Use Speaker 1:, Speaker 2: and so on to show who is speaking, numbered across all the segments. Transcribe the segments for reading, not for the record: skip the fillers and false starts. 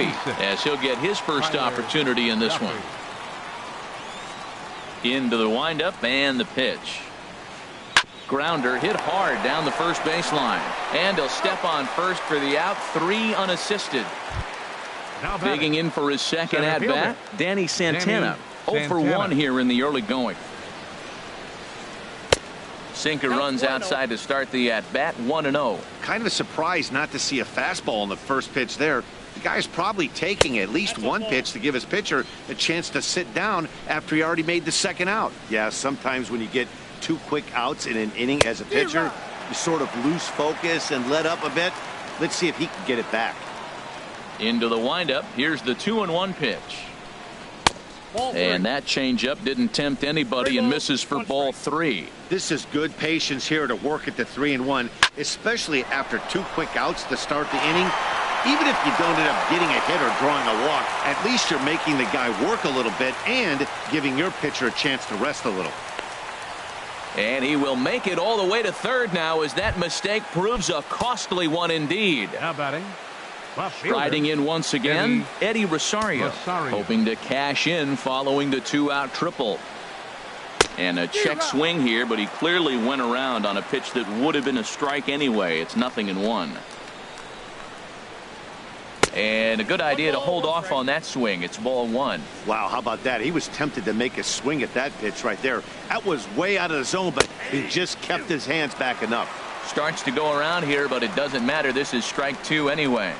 Speaker 1: coffee as he'll get his first opportunity in this one. Into the windup and the pitch. Grounder hit hard down the first baseline. And he'll step on first for the out. 3 unassisted. Digging in for his second at bat, Danny Santana. 0 for 1 here in the early going. Sinker runs outside to start the at bat. 1-0.
Speaker 2: Kind of a surprise not to see a fastball on the first pitch there. The guy's probably taking at least one pitch to give his pitcher a chance to sit down after he already made the second out. Yeah, sometimes when you get 2 quick outs in an inning as a pitcher, you sort of lose focus and let up a bit. Let's see if he can get it back.
Speaker 1: Into the windup. Here's the 2-1 pitch. And that changeup didn't tempt anybody and misses for ball 3.
Speaker 2: This is good patience here to work at the 3-1, especially after 2 quick outs to start the inning. Even if you don't end up getting a hit or drawing a walk, at least you're making the guy work a little bit and giving your pitcher a chance to rest a little.
Speaker 1: And he will make it all the way to third now as that mistake proves a costly one indeed.
Speaker 3: Now batting.
Speaker 1: Striding in once again, Eddie Rosario, hoping to cash in following the 2-out triple. And a check swing here, but he clearly went around on a pitch that would have been a strike anyway. It's 0-1. And a good idea to hold off on that swing. It's ball 1.
Speaker 2: Wow, how about that? He was tempted to make a swing at that pitch right there. That was way out of the zone, but he just kept his hands back enough.
Speaker 1: Starts to go around here, but it doesn't matter. This is strike 2 anyway.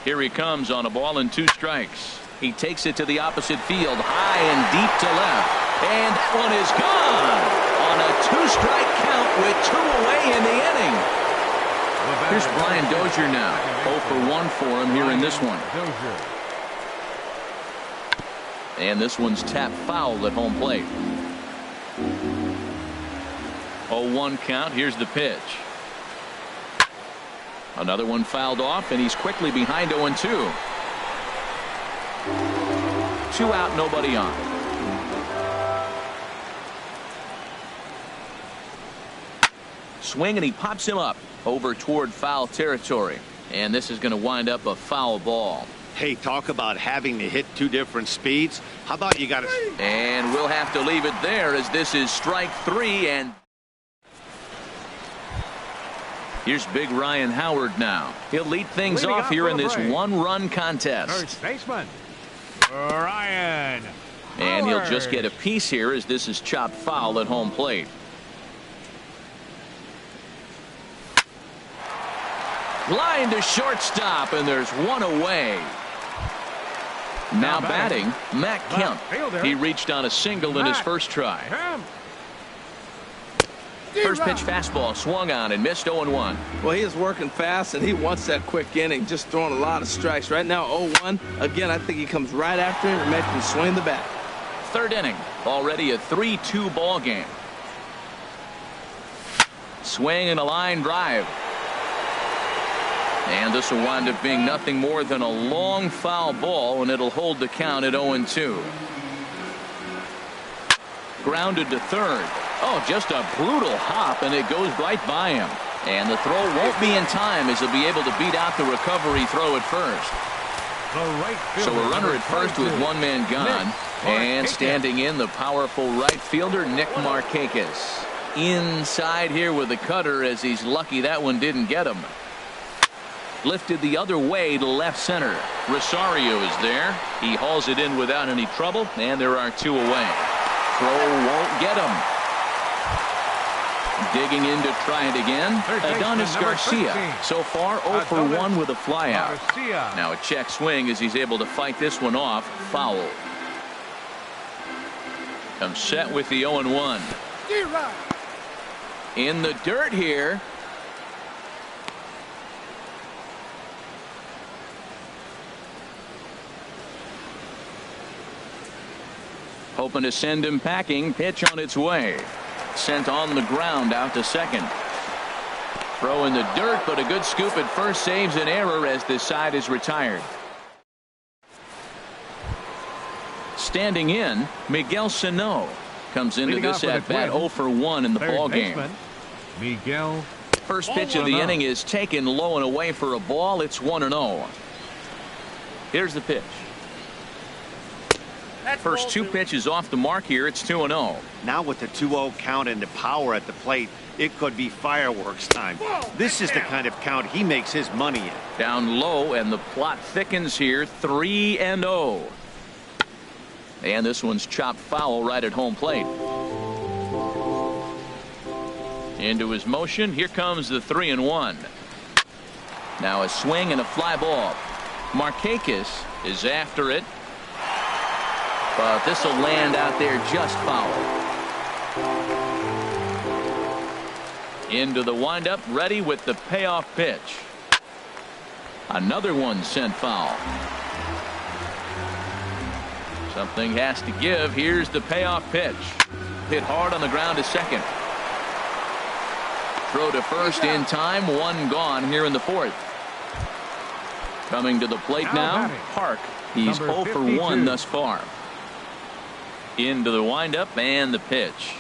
Speaker 1: Here he comes on a ball and 2 strikes. He takes it to the opposite field, high and deep to left. And that one is gone on a 2-strike count with 2 away in the inning. Here's Brian Dozier now. 0 for 1 for him here in this one. And this one's tapped foul at home plate. 0-1 count. Here's the pitch. Another one fouled off, and he's quickly behind 0-2. 2 out, nobody on. Swing, and he pops him up over toward foul territory. And this is going to wind up a foul ball.
Speaker 2: Hey, talk about having to hit 2 different speeds. How about you got to...
Speaker 1: And we'll have to leave it there as this is strike 3. And here's big Ryan Howard now. He'll lead things off here in this 1-run contest.
Speaker 3: First baseman, Ryan Howard.
Speaker 1: And he'll just get a piece here as this is chopped foul at home plate. Line to shortstop, and there's 1 away. Now batting, Matt Kemp. He reached on a single in his first try. First pitch fastball swung on and missed. 0-1.
Speaker 4: Well, he is working fast, and he wants that quick inning, just throwing a lot of strikes. Right now 0-1. Again, I think he comes right after him and makes him swing the bat.
Speaker 1: Third inning, already a 3-2 ball game. Swing and a line drive. And this will wind up being nothing more than a long foul ball, and it'll hold the count at 0-2. Grounded to third. Oh, just a brutal hop, and it goes right by him. And the throw won't be in time as he'll be able to beat out the recovery throw at first. So a runner at first with 1 man gone. And standing in, the powerful right fielder, Nick Markakis. Inside here with the cutter as he's lucky that one didn't get him. Lifted the other way to left center. Rosario is there. He hauls it in without any trouble, and there are 2 away. Throw won't get him. Digging in to try it again. Adonis Garcia. So far 0 for 1 with a flyout. Now a check swing as he's able to fight this one off. Foul. Comes set with the 0-1. In the dirt here. Hoping to send him packing. Pitch on its way. Sent on the ground out to second. Throw in the dirt, but a good scoop at first saves an error as this side is retired. Standing in, Miguel Sano comes into this at bat 0 for 1 in the ball game.
Speaker 3: Miguel.
Speaker 1: First pitch of the inning is taken low and away for a ball. It's 1-0. Here's the pitch. First two pitches off the mark here. It's 2-0.
Speaker 2: Now with the 2-0 count and the power at the plate, it could be fireworks time. This is the kind of count he makes his money in.
Speaker 1: Down low, and the plot thickens here. 3-0. And this one's chopped foul right at home plate. Into his motion. Here comes the 3-1. Now a swing and a fly ball. Markakis is after it. But this will land out there just foul. Into the windup, ready with the payoff pitch. Another one sent foul. Something has to give. Here's the payoff pitch. Hit hard on the ground to second. Throw to first in time. One gone here in the fourth. Coming to the plate now, Park. He's 0 for 1 thus far. Into the windup and the pitch.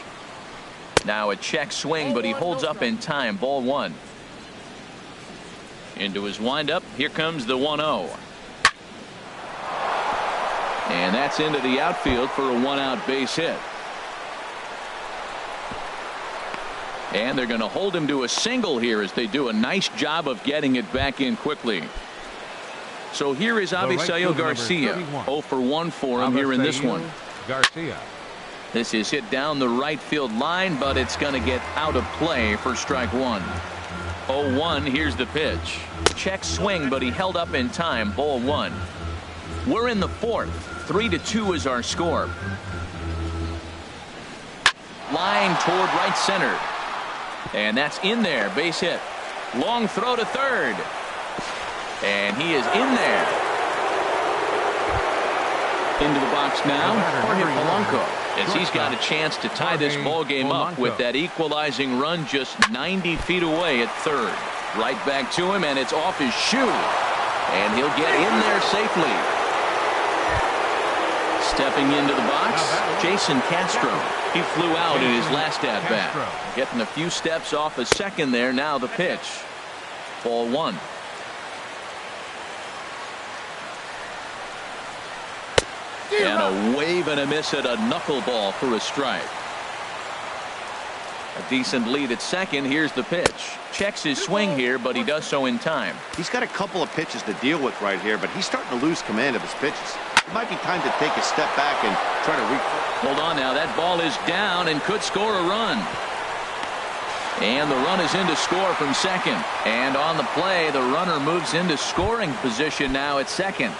Speaker 1: Now a check swing, but he holds up in time. Ball 1. Into his windup. Here comes the 1-0. And that's into the outfield for a 1-out base hit. And they're going to hold him to a single here as they do a nice job of getting it back in quickly. So here is Avisail Garcia. 0 for 1 for him here in this one.
Speaker 3: Garcia.
Speaker 1: This is hit down the right field line, but it's going to get out of play for strike 1. 0-1. Here's the pitch. Check swing, but he held up in time. Ball 1. We're in the fourth. 3-2 is our score. Line toward right center. And that's in there. Base hit. Long throw to third. And he is in there. Into the box now, Jorge Polanco, as he's got a chance to tie this ball game up with that equalizing run just 90 feet away at third. Right back to him, and it's off his shoe. And he'll get in there safely. Stepping into the box, Jason Castro. He flew out in his last at-bat. Getting a few steps off a second there. Now the pitch. Ball 1. And a wave and a miss at a knuckleball for a strike. A decent lead at second. Here's the pitch. Checks his swing here, but he does so in time.
Speaker 2: He's got a couple of pitches to deal with right here, but he's starting to lose command of his pitches. It might be time to take a step back and try to
Speaker 1: Hold on now. That ball is down and could score a run. And the run is in to score from second. And on the play, the runner moves into scoring position now at second.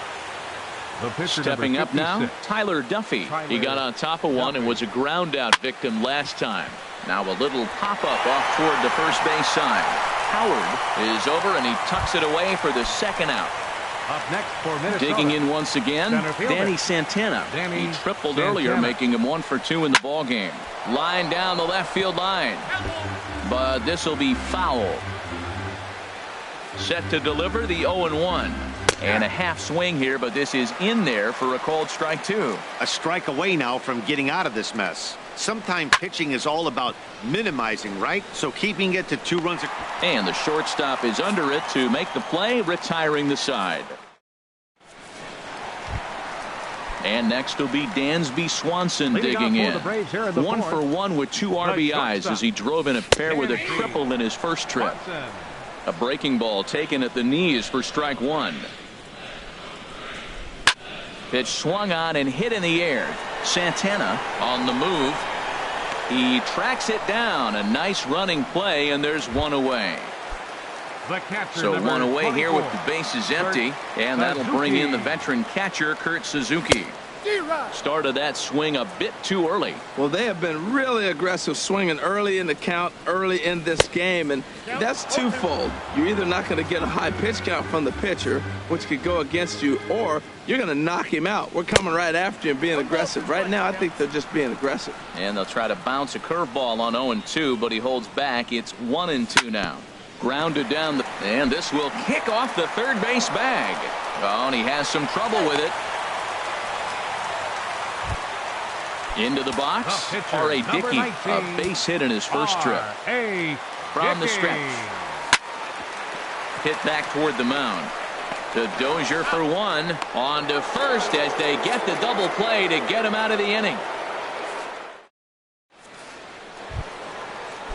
Speaker 1: Stepping up now, Tyler Duffy. He got on top of one and was a ground out victim last time. Now a little pop-up off toward the first base side. Howard is over, and he tucks it away for the second out.
Speaker 3: Up next for Minnesota.
Speaker 1: Digging in once again, Danny Santana. He tripled earlier, making him 1 for 2 in the ball game. Line down the left field line. But this will be foul. Set to deliver the 0-1. And a half swing here, but this is in there for a called strike 2.
Speaker 2: A strike away now from getting out of this mess. Sometimes pitching is all about minimizing, right? So keeping it to 2 runs.
Speaker 1: And the shortstop is under it to make the play, retiring the side. And next will be Dansby Swanson digging in. 1 for 1 with 2 RBIs as he drove in a pair with a triple in his first trip. A breaking ball taken at the knees for strike 1. Pitch swung on and hit in the air. Santana on the move. He tracks it down. A nice running play, and there's 1 away. So 1 away here with the bases empty, and that'll bring in the veteran catcher, Kurt Suzuki. Started that swing a bit too early.
Speaker 4: Well, they have been really aggressive swinging early in the count, early in this game, and that's twofold. You're either not going to get a high pitch count from the pitcher, which could go against you, or you're going to knock him out. We're coming right after you and being aggressive. Right now, I think they're just being aggressive.
Speaker 1: And they'll try to bounce a curveball on 0-2, but he holds back. It's 1-2 now. Grounded down, and this will kick off the third base bag. Oh, and he has some trouble with it. Into the box, R.A. Dickey, a base hit in his first trip. From the stretch. Hit back toward the mound. To Dozier for one. On to first as they get the double play to get him out of the inning.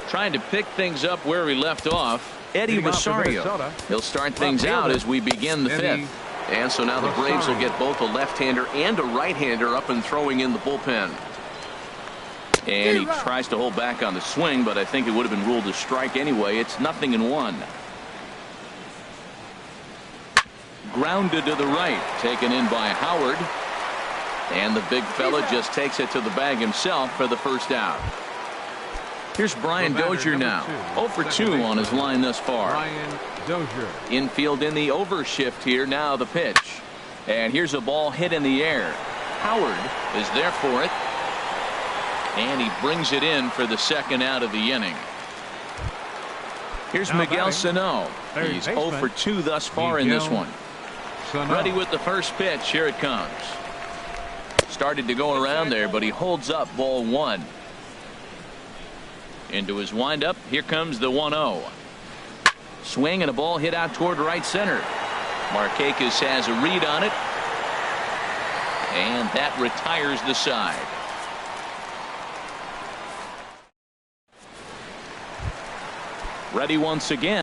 Speaker 1: Trying to pick things up where we left off. Eddie Rosario. He'll start things out as we begin the fifth. And so now the Braves will get both a left-hander and a right-hander up and throwing in the bullpen. And he tries to hold back on the swing, but I think it would have been ruled a strike anyway. It's 0-1. Grounded to the right, taken in by Howard. And the big fella just takes it to the bag himself for the first out. Here's Brian Dozier now. 0 for 2 on his line thus far. Infield in the overshift here. Now the pitch. And here's a ball hit in the air. Howard is there for it. And he brings it in for the second out of the inning. Here's Miguel Sano. He's 0 for 2 thus far in this one. Ready with the first pitch. Here it comes. Started to go around there, but he holds up ball 1. Into his windup. Here comes the 1-0. Swing and a ball hit out toward right center. Markakis has a read on it. And that retires the side. Ready once again.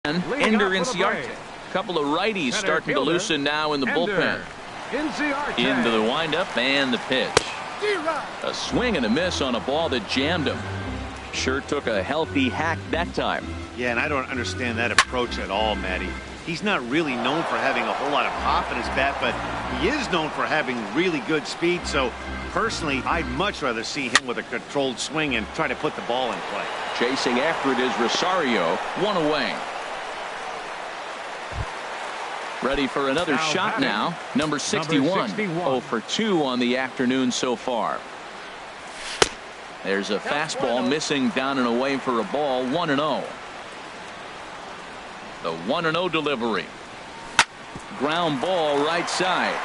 Speaker 1: Ender Inciarte. A couple of righties starting to loosen now in the bullpen. Into the windup and the pitch. A swing and a miss on a ball that jammed him. Sure took a healthy hack that time.
Speaker 2: Yeah, and I don't understand that approach at all, Matty. He's not really known for having a whole lot of pop in his bat, but he is known for having really good speed. So personally, I'd much rather see him with a controlled swing and try to put the ball in play.
Speaker 1: Chasing after it is Rosario. 1 away. Ready for another shot now. Number 61. 0 for 2 on the afternoon so far. There's a fastball missing down and away for a ball. 1-0. The 1-0 delivery. Ground ball right side.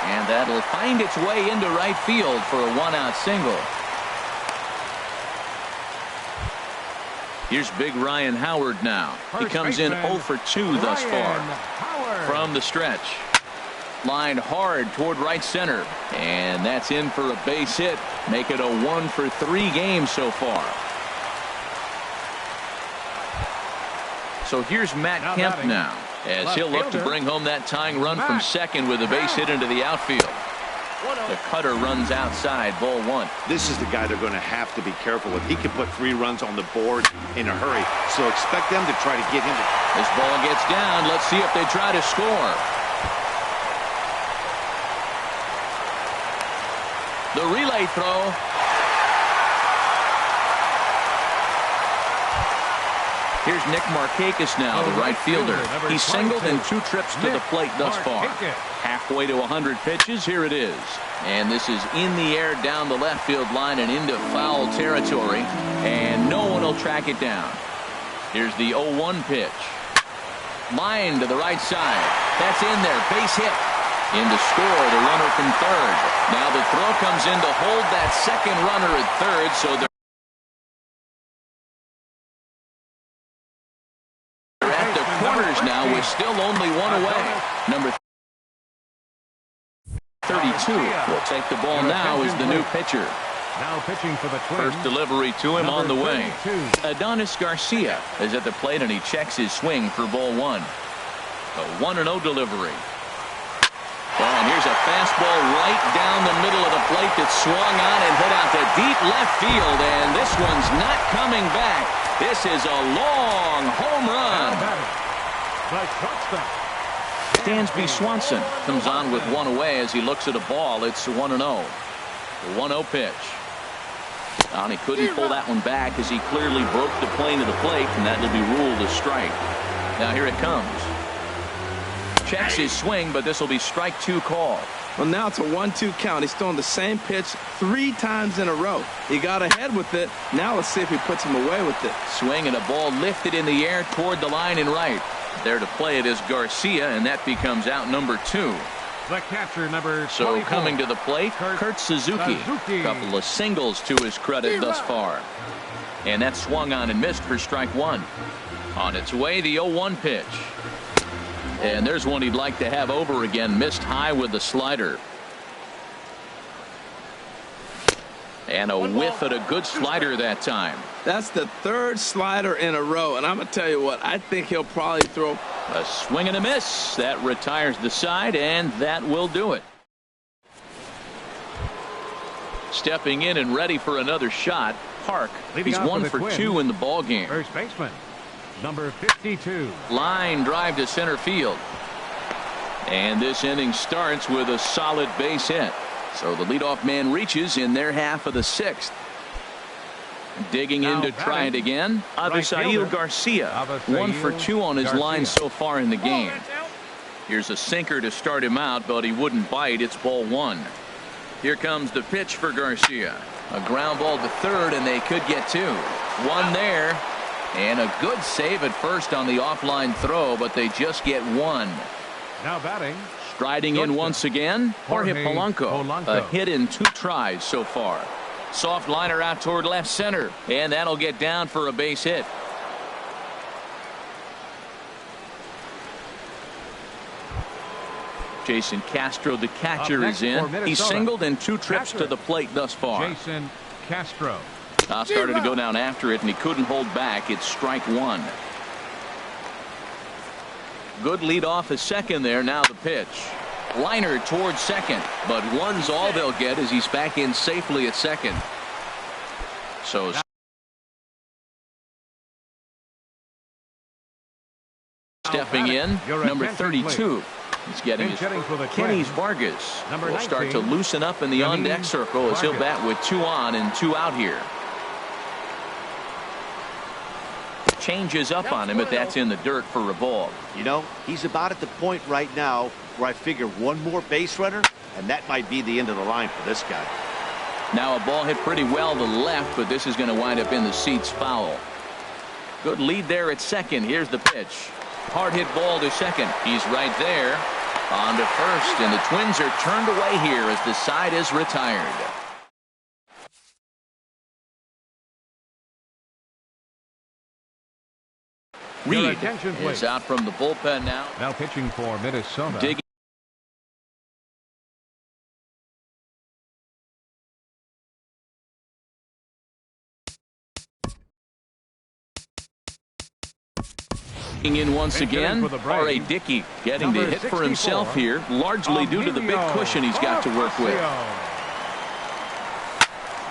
Speaker 1: And that'll find its way into right field for a 1-out single. Here's big Ryan Howard now. He comes in 0 for 2 thus far. From the stretch. Lined hard toward right center. And that's in for a base hit. Make it a 1 for 3 game so far. So here's Matt Kemp now, as he'll look to bring home that tying run from second with a base hit into the outfield. The cutter runs outside, ball 1.
Speaker 2: This is the guy they're going to have to be careful with. He can put 3 runs on the board in a hurry, so expect them to try to get him.
Speaker 1: This ball gets down. Let's see if they try to score. The relay throw. Here's Nick Markakis now, the right fielder. He's singled in 2 trips to the plate thus far. Halfway to 100 pitches. Here it is. And this is in the air down the left field line and into foul territory. And no one will track it down. Here's the 0-1 pitch. Line to the right side. That's in there. Base hit. In to score the runner from third. Now the throw comes in to hold that second runner at third. So they're at the corners now with still only 1 away. Number 32 will take the ball now as the new pitcher.
Speaker 3: Now pitching for the Twins.
Speaker 1: First delivery to him on the way.
Speaker 3: 32.
Speaker 1: Adonis Garcia is at the plate and he checks his swing for ball 1. A 1-0 delivery. Well, and here's a fastball right down the middle of the plate that swung on and hit out to deep left field, and this one's not coming back. This is a long home run. Dansby Swanson comes on with 1 away as he looks at a ball. It's 1-0. The 1-0 pitch. And he couldn't pull that one back as he clearly broke the plane of the plate, and that'll be ruled a strike. Now here it comes. Checks his swing, but this will be strike 2 call.
Speaker 4: Well, now it's a 1-2 count. He's throwing the same pitch 3 times in a row. He got ahead with it. Now let's see if he puts him away with it.
Speaker 1: Swing and a ball lifted in the air toward the line and right. There to play it is Garcia, and that becomes out number 2.
Speaker 3: The catcher, number 24.
Speaker 1: So coming to the plate, Kurt Suzuki. A couple of singles to his credit thus far. And that swung on and missed for strike one. On its way, the 0-1 pitch. And there's one he'd like to have over again. Missed high with the slider. And a whiff at a good slider that time.
Speaker 4: That's the third slider in a row. And I'm going to tell you what, I think he'll probably throw.
Speaker 1: A swing and a miss. That retires the side, and that will do it. Stepping in and ready for another shot, Park. He's 1 for 2 in the ball game.
Speaker 3: First baseman, number 52.
Speaker 1: Line drive to center field. And this inning starts with a solid base hit. So the leadoff man reaches in their half of the 6th. Digging in to try it again, Avisail Garcia. 1 for 2 on his line so far in the game. Here's a sinker to start him out, but he wouldn't bite. It's ball 1. Here comes the pitch for Garcia. A ground ball to third, and they could get 2. 1 there, and a good save at first on the offline throw, but they just get 1.
Speaker 3: Now batting.
Speaker 1: Striding in once again, Jorge Polanco. A hit in 2 tries so far. Soft liner out toward left center, and that'll get down for a base hit. Jason Castro, the catcher, is in. He's singled in 2 trips to the plate thus far.
Speaker 3: Jason Castro.
Speaker 1: Started to go down after it, and he couldn't hold back. It's strike 1. Good lead off at second there. Now the pitch. Liner towards second, but 1's all they'll get as he's back in safely at second. So stepping in, number 32. He's getting his Kenny Vargas. Will start to loosen up in the on-deck circle as he'll bat with 2 on and 2 out here. Changes up on him, but that's in the dirt for a ball.
Speaker 2: You know, he's about at the point right now where I figure 1 more base runner, and that might be the end of the line for this guy.
Speaker 1: Now a ball hit pretty well to left, but this is going to wind up in the seats foul. Good lead there at second. Here's the pitch. Hard hit ball to second. He's right there. On to first, and the Twins are turned away here as the side is retired. Reed is out from the bullpen now.
Speaker 3: Now pitching for Minnesota.
Speaker 1: Digging in once again, R.A. Dickey getting the hit for himself here, largely due to the big cushion he's got to work with.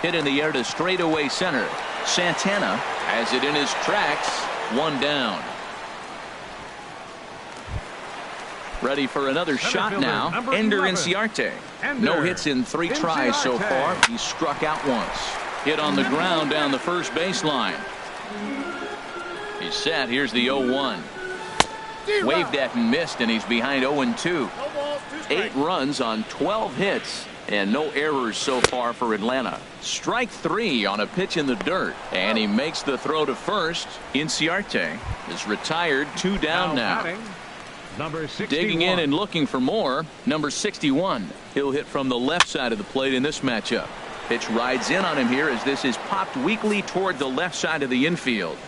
Speaker 1: Hit in the air to straightaway center. Santana has it in his tracks. 1 down. Ready for another shot now. Ender Inciarte. No hits in 3 tries so far. He's struck out once. Hit on the ground down the first baseline. He's set. Here's the 0-1. Waved at and missed, and he's behind 0-2. 8 runs on 12 hits, and no errors so far for Atlanta. Strike 3 on a pitch in the dirt, and he makes the throw to first. Inciarte is retired. 2 down now.
Speaker 3: Number 61.
Speaker 1: Digging in and looking for more. Number 61. He'll hit from the left side of the plate in this matchup. Pitch rides in on him here as this is popped weakly toward the left side of the infield.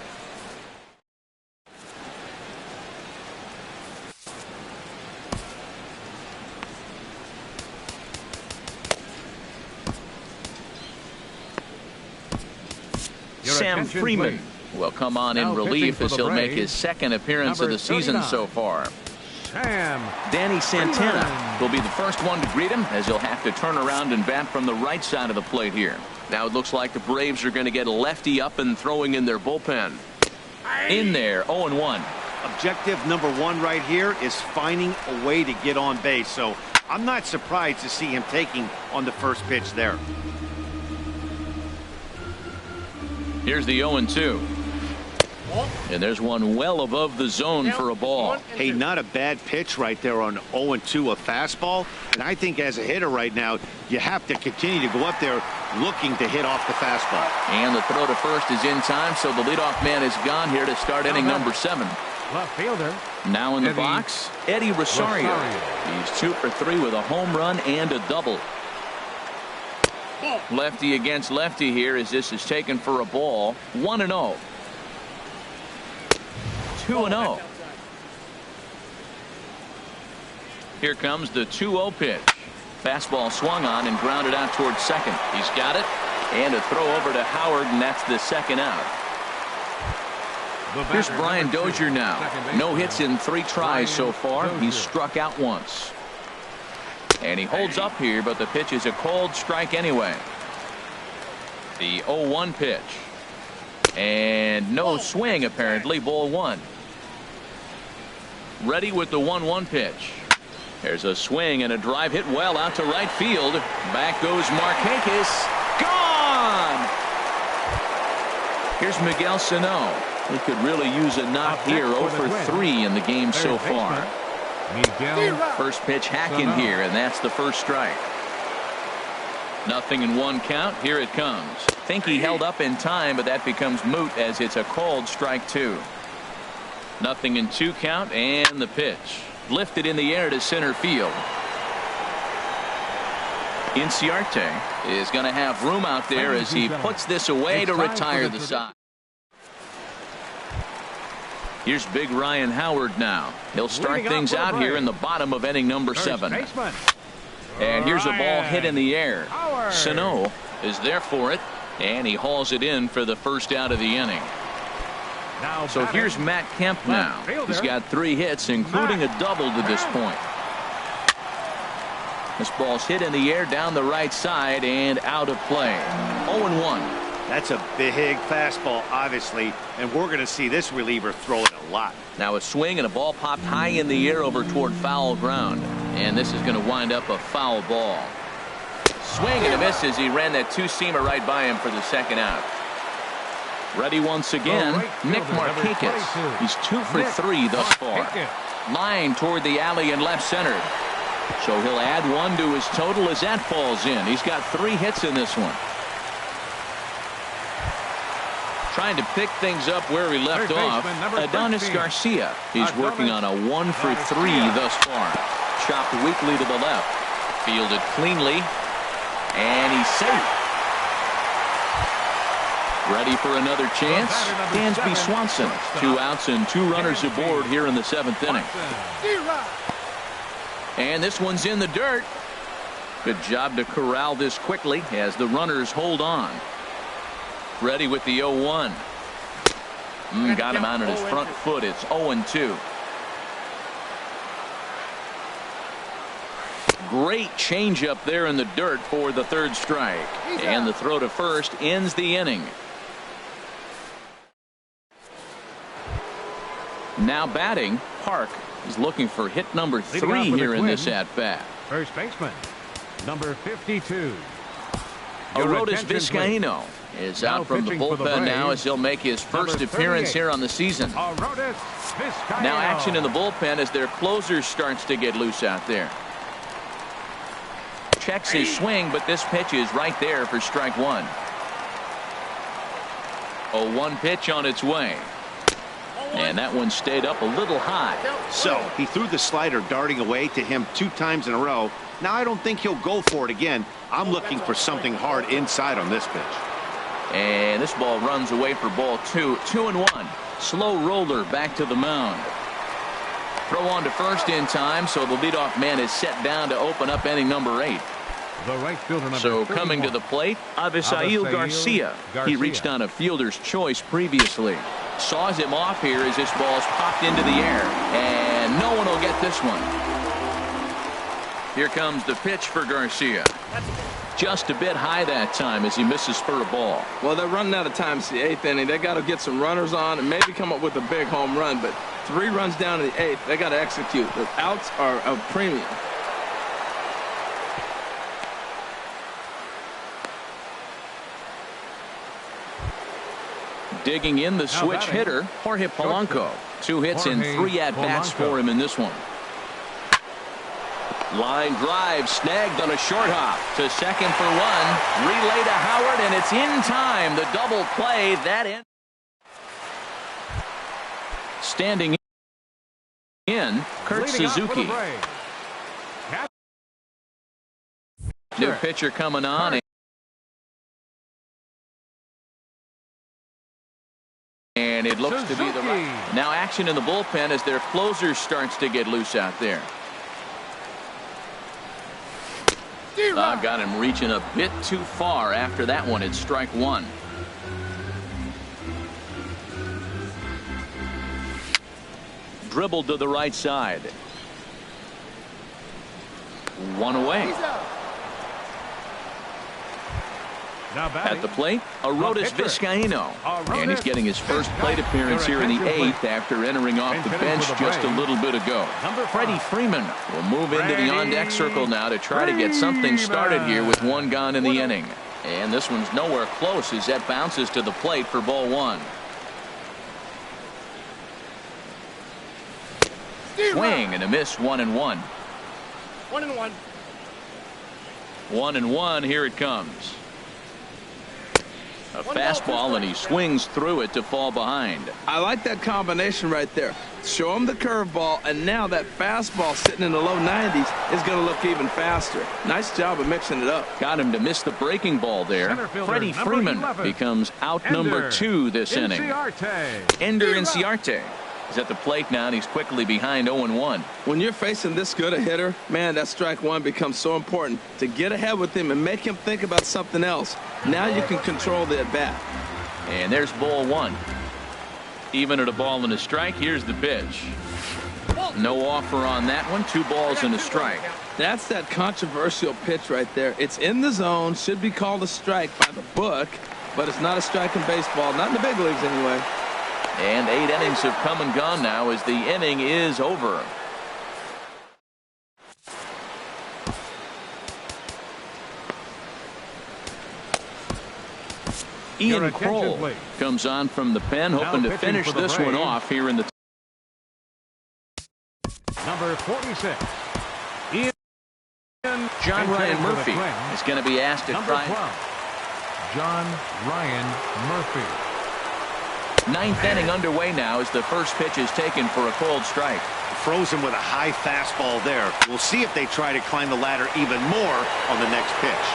Speaker 1: Sam Freeman will come on in relief as he'll make his 2nd appearance of the season so far. Danny Santana will be the first one to greet him as he'll have to turn around and bat from the right side of the plate here. Now it looks like the Braves are going to get a lefty up and throwing in their bullpen. In there, 0-1.
Speaker 2: Objective number 1 right here is finding a way to get on base. So I'm not surprised to see him taking on the first pitch there.
Speaker 1: Here's the 0-2. And there's one well above the zone for a ball.
Speaker 2: Hey, not a bad pitch right there on 0-2, a fastball. And I think as a hitter right now, you have to continue to go up there looking to hit off the fastball.
Speaker 1: And the throw to first is in time, so the leadoff man is gone here to start inning number 7.
Speaker 3: Left fielder.
Speaker 1: Now in the box, Eddie Rosario. He's 2 for 3 with a home run and a double. Lefty against lefty here as this is taken for a ball. 1-0. 2-0. Here comes the 2-0 pitch. Fastball swung on and grounded out towards second. He's got it. And a throw over to Howard, and that's the second out. Here's Brian Dozier now. No hits in 3 tries so far. He's struck out once. And he holds up here, but the pitch is a cold strike anyway. The 0-1 pitch. And no swing apparently. Ball 1. Ready with the 1-1 pitch. There's a swing and a drive hit well out to right field. Back goes Markakis. Gone! Here's Miguel Sano. He could really use a knock here. 0 for 3 in the game so far. First pitch hacking here, and that's the first strike. Nothing in 1 count. Here it comes. Think he held up in time, but that becomes moot as it's a called strike 2. Nothing in 2 count, and the pitch. Lifted in the air to center field. Inciarte is going to have room out there as he puts this away to retire the side. Here's big Ryan Howard now. He'll start things out here in the bottom of inning number 7. And here's a ball hit in the air. Sano is there for it, and he hauls it in for the first out of the inning. So here's Matt Kemp now. He's got 3 hits, including a double to this point. This ball's hit in the air down the right side and out of play. 0-1.
Speaker 2: That's a big fastball, obviously, and we're going to see this reliever throw it a lot.
Speaker 1: Now a swing and a ball popped high in the air over toward foul ground. And this is going to wind up a foul ball. Swing and a miss as he ran that 2-seamer right by him for the second out. Ready once again, Nick Markakis. He's 2 for 3 thus far. Line toward the alley and left center. So he'll add 1 to his total as that falls in. He's got 3 hits in this one. Trying to pick things up where he left off. Adonis Garcia. He's working on a 1 for 3 thus far. Chopped weakly to the left. Fielded cleanly. And he's safe. Ready for another chance. Dansby Swanson. 2 outs and 2 runners aboard here in the 7th inning. And this one's in the dirt. Good job to corral this quickly as the runners hold on. Ready with the 0-1. Got him out on his front foot. It's 0-2. Great changeup there in the dirt for the 3rd strike. And the throw to first ends the inning. Now batting, Park is looking for hit number 3 here in this at-bat.
Speaker 3: First baseman, number 52.
Speaker 1: Arodys Vizcaíno is out from the bullpen now as he'll make his first appearance here on the season. Now action in the bullpen as their closer starts to get loose out there. Checks his swing, but this pitch is right there for strike 1. 0-1 pitch on its way. And that one stayed up a little high.
Speaker 2: So he threw the slider darting away to him 2 times in a row. Now I don't think he'll go for it again. I'm looking for something hard inside on this pitch.
Speaker 1: And this ball runs away for ball 2. 2-1. Slow roller back to the mound. Throw on to first in time, so the leadoff man is set down to open up inning number 8. So coming to the plate, Avisail Garcia. He reached on a fielder's choice previously. Saws him off here as this ball's popped into the air. And no one will get this one. Here comes the pitch for Garcia. Just a bit high that time as he misses for a ball.
Speaker 4: Well, they're running out of time. It's the 8th inning. They got to get some runners on and maybe come up with a big home run. But 3 runs down in the 8th. They got to execute. The outs are a premium.
Speaker 1: Digging in the switch hitter, Jorge Polanco. 2 hits and 3 at-bats for him in this one. Line drive snagged on a short hop to second for 1. Relay to Howard, and it's in time. The double play that in. Standing in, Kurt Suzuki. New pitcher coming on. it looks to be the right. Now action in the bullpen as their closer starts to get loose out there. Got him reaching a bit too far after that one. It's strike one. Dribbled to the right side. One away. At the plate, Arodys Vizcaíno. And he's getting his first plate appearance here in the 8th after entering off the bench just a little bit ago. Freddie Freeman will move into the on-deck circle now to try to get something started here with one gone in the inning. And this one's nowhere close as that bounces to the plate for ball one. Swing and a miss, 1-1.
Speaker 5: 1-1.
Speaker 1: 1-1, here it comes. A fastball, and he swings through it to fall behind.
Speaker 4: I like that combination right there. Show him the curveball, and now that fastball sitting in the low 90s is going to look even faster. Nice job of mixing it up.
Speaker 1: Got him to miss the breaking ball there. Freddie Freeman becomes out number 2 this inning. Ender Inciarte is at the plate now, and he's quickly behind 0-1.
Speaker 4: When you're facing this good a hitter, man, that strike one becomes so important to get ahead with him and make him think about something else. Now you can control the at-bat.
Speaker 1: And there's ball one. Even at a ball and a strike, here's the pitch. No offer on that one. 2 balls and a strike.
Speaker 4: That's that controversial pitch right there. It's in the zone, should be called a strike by the book, but it's not a strike in baseball, not in the big leagues anyway.
Speaker 1: And 8 innings have come and gone now as the inning is over. Ian Kroll comes on from the pen, hoping to finish this one off here in the.
Speaker 3: Number 46.
Speaker 1: John Ryan Murphy is going to be asked to try.
Speaker 3: John Ryan Murphy.
Speaker 1: 9th inning underway now as the first pitch is taken for a cold strike.
Speaker 2: Frozen with a high fastball there. We'll see if they try to climb the ladder even more on the next pitch.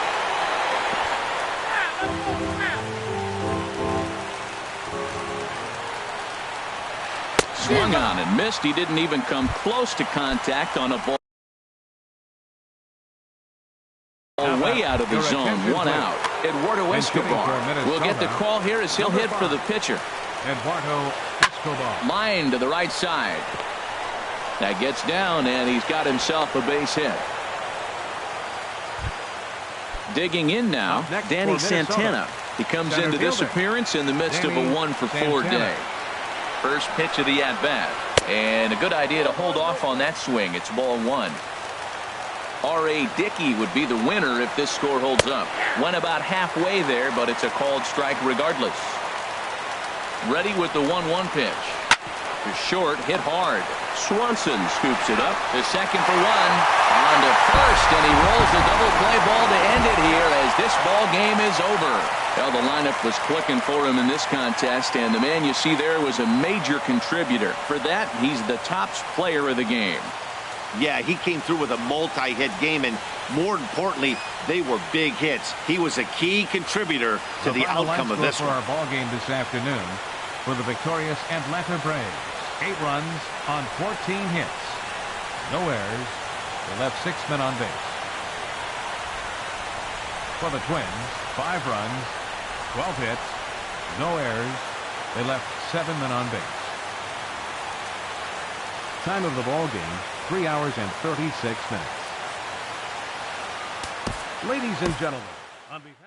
Speaker 1: Swung on and missed. He didn't even come close to contact on a ball way out of the zone. 1 out. Eduardo Escobar will get the call here as he'll hit for the pitcher.
Speaker 3: Eduardo Escobar.
Speaker 1: Line to the right side. That gets down, and he's got himself a base hit. Digging in now, Danny Santana. He comes into this appearance in the midst of a 1-for-4 day. First pitch of the at-bat. And a good idea to hold off on that swing. It's ball one. R.A. Dickey would be the winner if this score holds up. Went about halfway there, but it's a called strike regardless. Ready with the 1-1 pitch. To short, hit hard. Swanson scoops it up to second for 1. On to first, and he rolls the double play ball to end it here as this ball game is over. Well, the lineup was clicking for him in this contest, and the man you see there was a major contributor. For that, he's the top player of the game.
Speaker 2: Yeah, he came through with a multi-hit game, and more importantly, they were big hits. He was a key contributor to the outcome of this one.
Speaker 3: For our ball game this afternoon, for the victorious Atlanta Braves, 8 runs on 14 hits. No errors. They left 6 men on base. For the Twins, 5 runs, 12 hits, no errors. They left 7 men on base. Time of the ball game, 3 hours and 36 minutes. Ladies and gentlemen, on behalf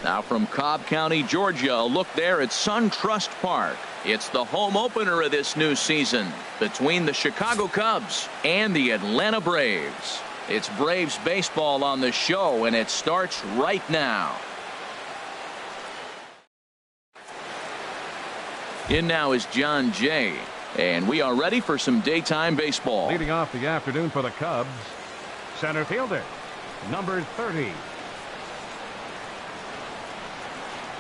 Speaker 1: Now from Cobb County, Georgia, a look there at SunTrust Park. It's the home opener of this new season between the Chicago Cubs and the Atlanta Braves. It's Braves baseball on the show, and it starts right now. In now is John Jay, and we are ready for some daytime baseball.
Speaker 3: Leading off the afternoon for the Cubs, center fielder, number 30.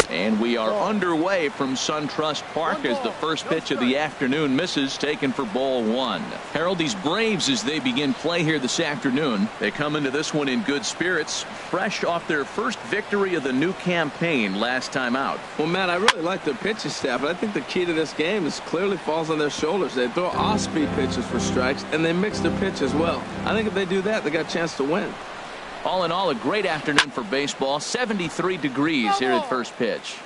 Speaker 1: And we are underway from SunTrust Park as the first pitch of the afternoon misses, taken for ball one. Harold, these Braves, as they begin play here this afternoon, they come into this one in good spirits, fresh off their first victory of the new campaign last time out.
Speaker 4: Well, Matt, I really like their pitching staff, but I think the key to this game is clearly falls on their shoulders. They throw off-speed pitches for strikes, and they mix their pitch as well. I think if they do that, they got a chance to win.
Speaker 1: All in all, a great afternoon for baseball. 73 degrees here at first pitch.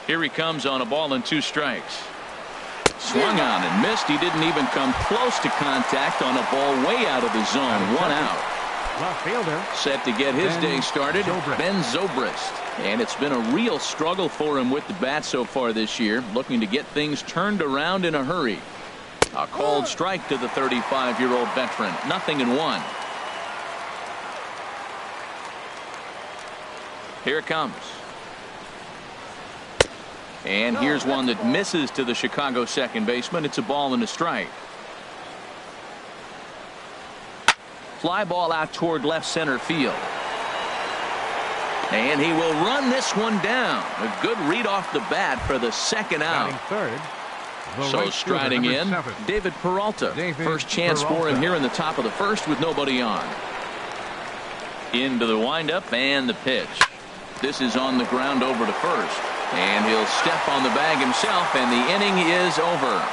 Speaker 1: Here he comes on a ball and 2 strikes. Swung on and missed. He didn't even come close to contact on a ball way out of the zone. 1 out.
Speaker 3: Left fielder.
Speaker 1: Set to get his day started, Ben Zobrist. And it's been a real struggle for him with the bat so far this year, looking to get things turned around in a hurry. A called strike to the 35-year-old veteran. 0-1. Here it comes. And here's one that misses to the Chicago second baseman. It's a ball and a strike. Fly ball out toward left center field. And he will run this one down. A good read off the bat for the second out.
Speaker 3: Third.
Speaker 1: So striding in, David Peralta. First chance for him here in the top of the first with nobody on. Into the windup and the pitch. This is on the ground over to first. And he'll step on the bag himself, and the inning is over.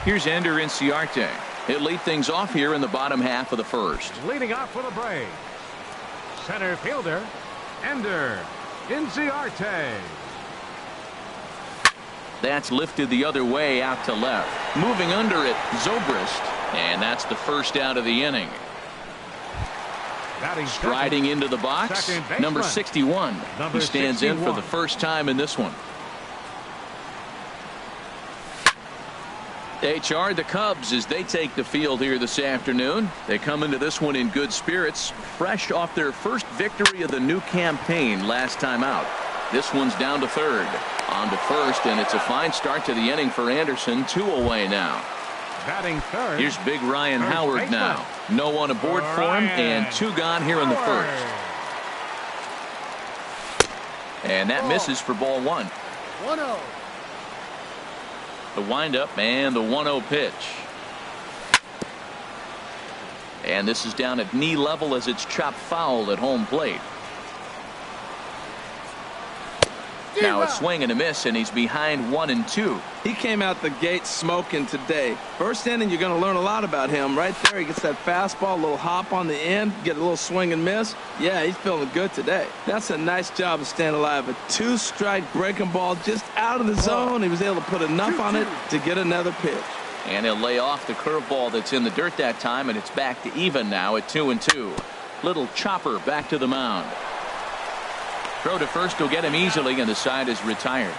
Speaker 1: Here's Ender Inciarte. He'll lead things off here in the bottom half of the first.
Speaker 3: Leading off for the Braves, center fielder, Ender Inciarte.
Speaker 1: That's lifted the other way out to left. Moving under it, Zobrist. And that's the first out of the inning. Striding into the box, number 61. He stands in for the first time in this one. They charge the Cubs as they take the field here this afternoon. They come into this one in good spirits, fresh off their first victory of the new campaign last time out. This one's down to third. On to first, and it's a fine start to the inning for Anderson. 2 away now.
Speaker 3: Batting third.
Speaker 1: Here's big Ryan Howard now. No one aboard for him, and 2 gone here in the first. And that misses for ball 1.
Speaker 5: 1-0.
Speaker 1: The windup and the 1-0 pitch. And this is down at knee level as it's chopped foul at home plate. Now a swing and a miss, and he's behind 1-2.
Speaker 4: He came out the gate smoking today. First inning, you're going to learn a lot about him. Right there, he gets that fastball, a little hop on the end, get a little swing and miss. Yeah, he's feeling good today. That's a nice job of staying alive. A 2-strike breaking ball just out of the zone. He was able to put enough on it to get another pitch.
Speaker 1: And he'll lay off the curveball that's in the dirt that time, and it's back to even now at 2-2. Little chopper back to the mound. Throw to first will get him easily, and the side is retired.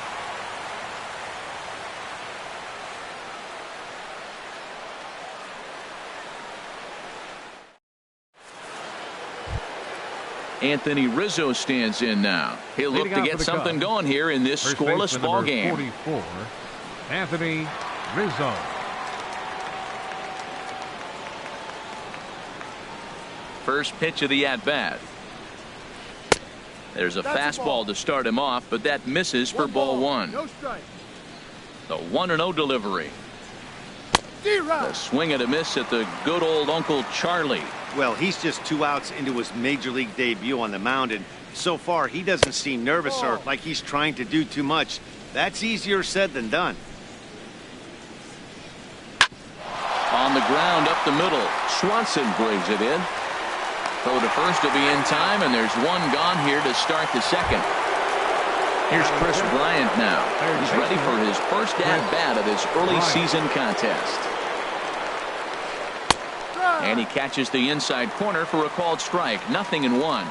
Speaker 1: Anthony Rizzo stands in now. He'll look to get something going here in this scoreless ball game.
Speaker 3: 44, Anthony Rizzo.
Speaker 1: First pitch of the at-bat. There's a fastball to start him off, but that misses for ball 1.
Speaker 5: No strike.
Speaker 1: The 1-0 delivery. A swing and a miss at the good old Uncle Charlie.
Speaker 2: Well, he's just 2 outs into his major league debut on the mound, and so far he doesn't seem nervous or like he's trying to do too much. That's easier said than done.
Speaker 1: On the ground up the middle. Swanson brings it in. Throw to first will be in time, and there's 1 gone here to start the second. Here's Chris Bryant now. He's ready for his first at-bat of this early season contest. And he catches the inside corner for a called strike. 0-1.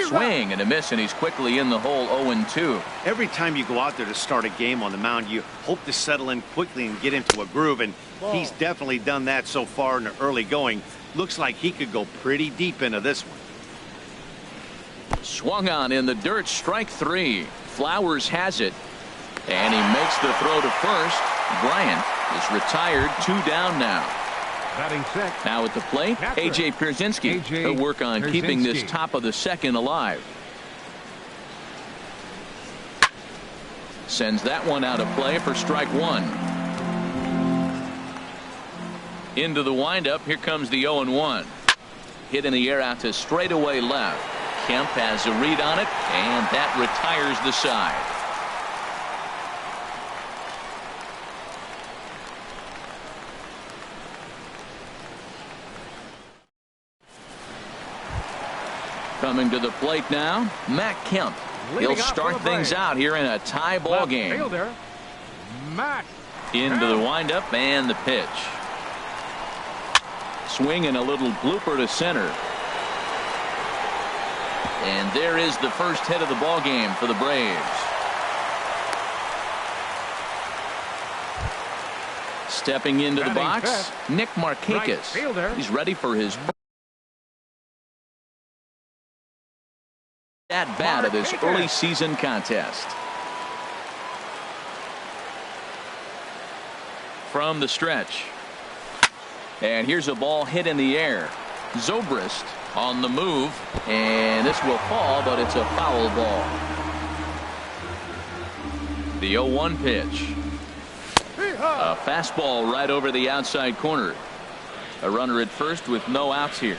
Speaker 1: Swing and a miss, and he's quickly in the hole. 0-2.
Speaker 2: Every time you go out there to start a game on the mound, you hope to settle in quickly and get into a groove, and he's definitely done that so far in the early going. Looks like he could go pretty deep into this one.
Speaker 1: Swung on in the dirt. Strike 3. Flowers has it, and he makes the throw to first. Bryant is retired. 2 down now.
Speaker 3: Batting sixth.
Speaker 1: Now at the plate, A.J. Pierzynski. He'll work on keeping this top of the second alive. Sends that one out of play for strike 1. Into the windup. Here comes the 0-1. Hit in the air out to straightaway left. Kemp has a read on it, and that retires the side. Coming to the plate now, Matt Kemp. He'll start things out here in a tie ball game.
Speaker 3: Fielder, Matt
Speaker 1: Into the windup and the pitch. Swinging a little blooper to center. And there is the first hit of the ball game for the Braves. Stepping into the box, Nick Markakis. He's ready for his at bat of this early season contest. From the stretch. And here's a ball hit in the air. Zobrist on the move, and this will fall, but it's a foul ball. The 0-1 pitch. A fastball right over the outside corner. A runner at first with no outs here.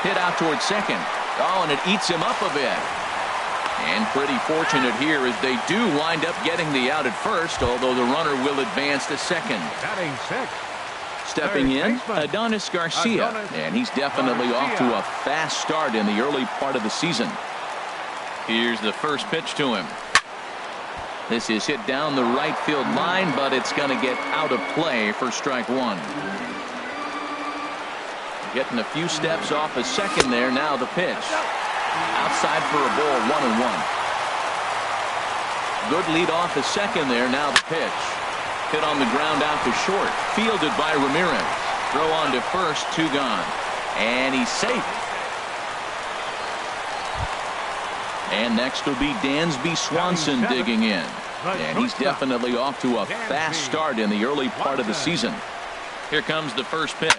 Speaker 1: Hit out towards second. Oh, and it eats him up a bit. And pretty fortunate here as they do wind up getting the out at first, although the runner will advance to second.
Speaker 3: Batting sixth.
Speaker 1: Stepping in, Adonis Garcia, and he's definitely off to a fast start in the early part of the season. Here's the first pitch to him. This is hit down the right field line, but it's going to get out of play for strike 1. Getting a few steps off a second there. Now the pitch. Outside for a ball. 1-1. Good lead off a second there. Now the pitch. Hit on the ground out to short. Fielded by Ramirez. Throw on to first. 2 gone. And he's safe. And next will be Dansby Swanson digging in. And he's definitely off to a fast start in the early part of the season. Here comes the first pitch.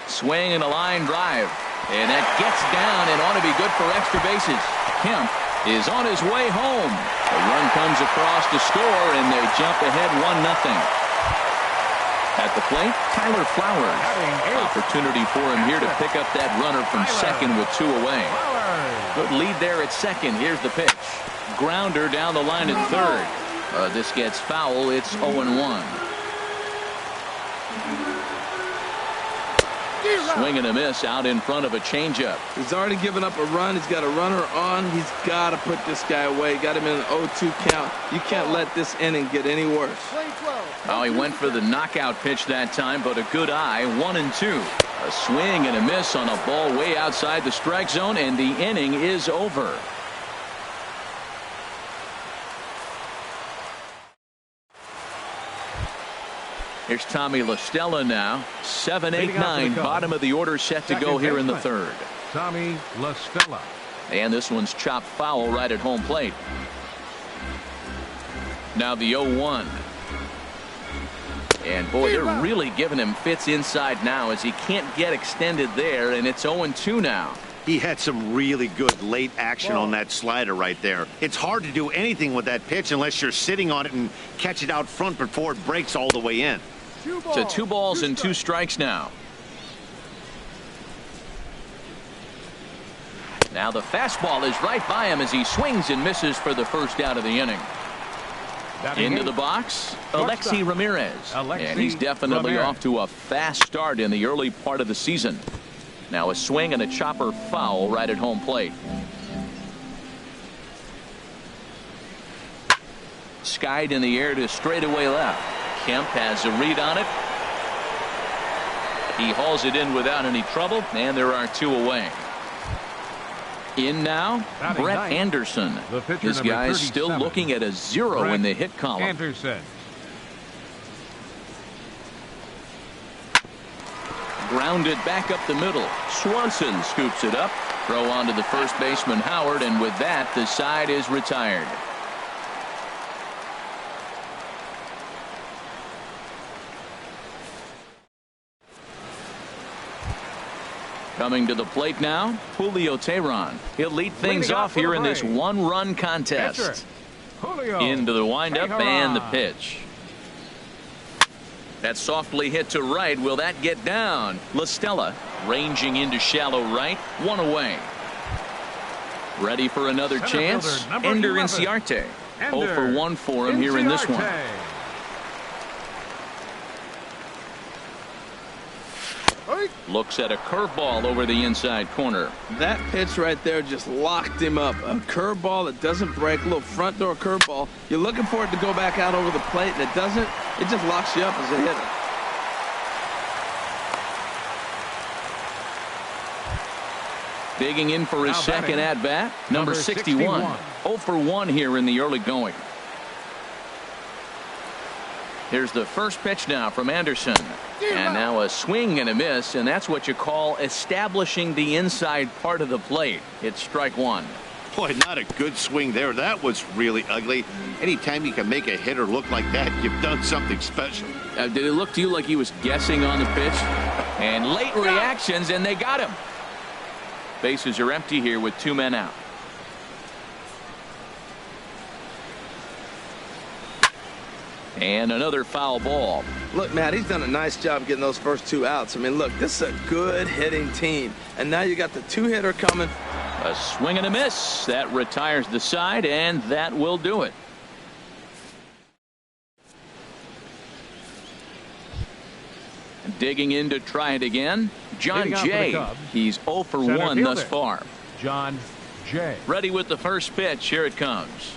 Speaker 1: Swing and a line drive. And that gets down and ought to be good for extra bases. Kemp is on his way home. The run comes across to score, and they jump ahead 1-0. At the plate, Tyler Flowers. Opportunity for him here to pick up that runner from second with 2 away. Good lead there at second. Here's the pitch. Grounder down the line at third. This gets foul. It's 0-1. Swing and a miss out in front of a changeup.
Speaker 4: He's already given up a run. He's got a runner on. He's got to put this guy away. Got him in an 0-2 count. You can't let this inning get any worse.
Speaker 1: Oh, he went for the knockout pitch that time, but a good eye. 1-2. A swing and a miss on a ball way outside the strike zone, and the inning is over. Here's Tommy La Stella now. 7, 8, 9. Bottom of the order set to go here in the third.
Speaker 3: Tommy La Stella.
Speaker 1: And this one's chopped foul right at home plate. Now the 0-1. And boy, they're really giving him fits inside now as he can't get extended there, and it's 0-2 now.
Speaker 2: He had some really good late action on that slider right there. It's hard to do anything with that pitch unless you're sitting on it and catch it out front before it breaks all the way in.
Speaker 1: So 2 balls and 2 strikes now. Now the fastball is right by him as he swings and misses for the first out of the inning. Into the box, Alexi Ramirez. And he's definitely off to a fast start in the early part of the season. Now a swing and a chopper foul right at home plate. Skied in the air to straightaway left. Kemp has a read on it. He hauls it in without any trouble, and there are 2 away. In now, Brett Anderson. This guy's still looking at a 0 in the hit column.
Speaker 3: Anderson.
Speaker 1: Grounded back up the middle. Swanson scoops it up. Throw on to the first baseman Howard, and with that, the side is retired. Coming to the plate now, Julio Teheran. He'll lead things off here in this 1-run contest. Into the windup and the pitch. That softly hit to right. Will that get down? LaStella ranging into shallow right. 1 away. Ready for another chance. Ender Inciarte. 0 for 1 for him here in this one. Looks at a curveball over the inside corner.
Speaker 4: That pitch right there just locked him up. A curveball that doesn't break, a little front door curveball. You're looking for it to go back out over the plate, and it doesn't. It just locks you up as a hitter.
Speaker 1: Digging in for his second at bat, number 61. 0 for 1 here in the early going. Here's the first pitch now from Anderson. And now a swing and a miss, and that's what you call establishing the inside part of the plate. It's strike 1.
Speaker 2: Boy, not a good swing there. That was really ugly. Anytime you can make a hitter look like that, you've done something special.
Speaker 1: Did it look to you like he was guessing on the pitch? And late reactions, and they got him. Bases are empty here with 2 men out. And another foul ball.
Speaker 4: Look, Matt, he's done a nice job getting those first 2 outs. I mean, look, this is a good hitting team. And now you got the 2-hitter coming.
Speaker 1: A swing and a miss. That retires the side, and that will do it. Digging in to try it again. John Jay. He's 0 for 1 thus far.
Speaker 3: John Jay.
Speaker 1: Ready with the first pitch. Here it comes.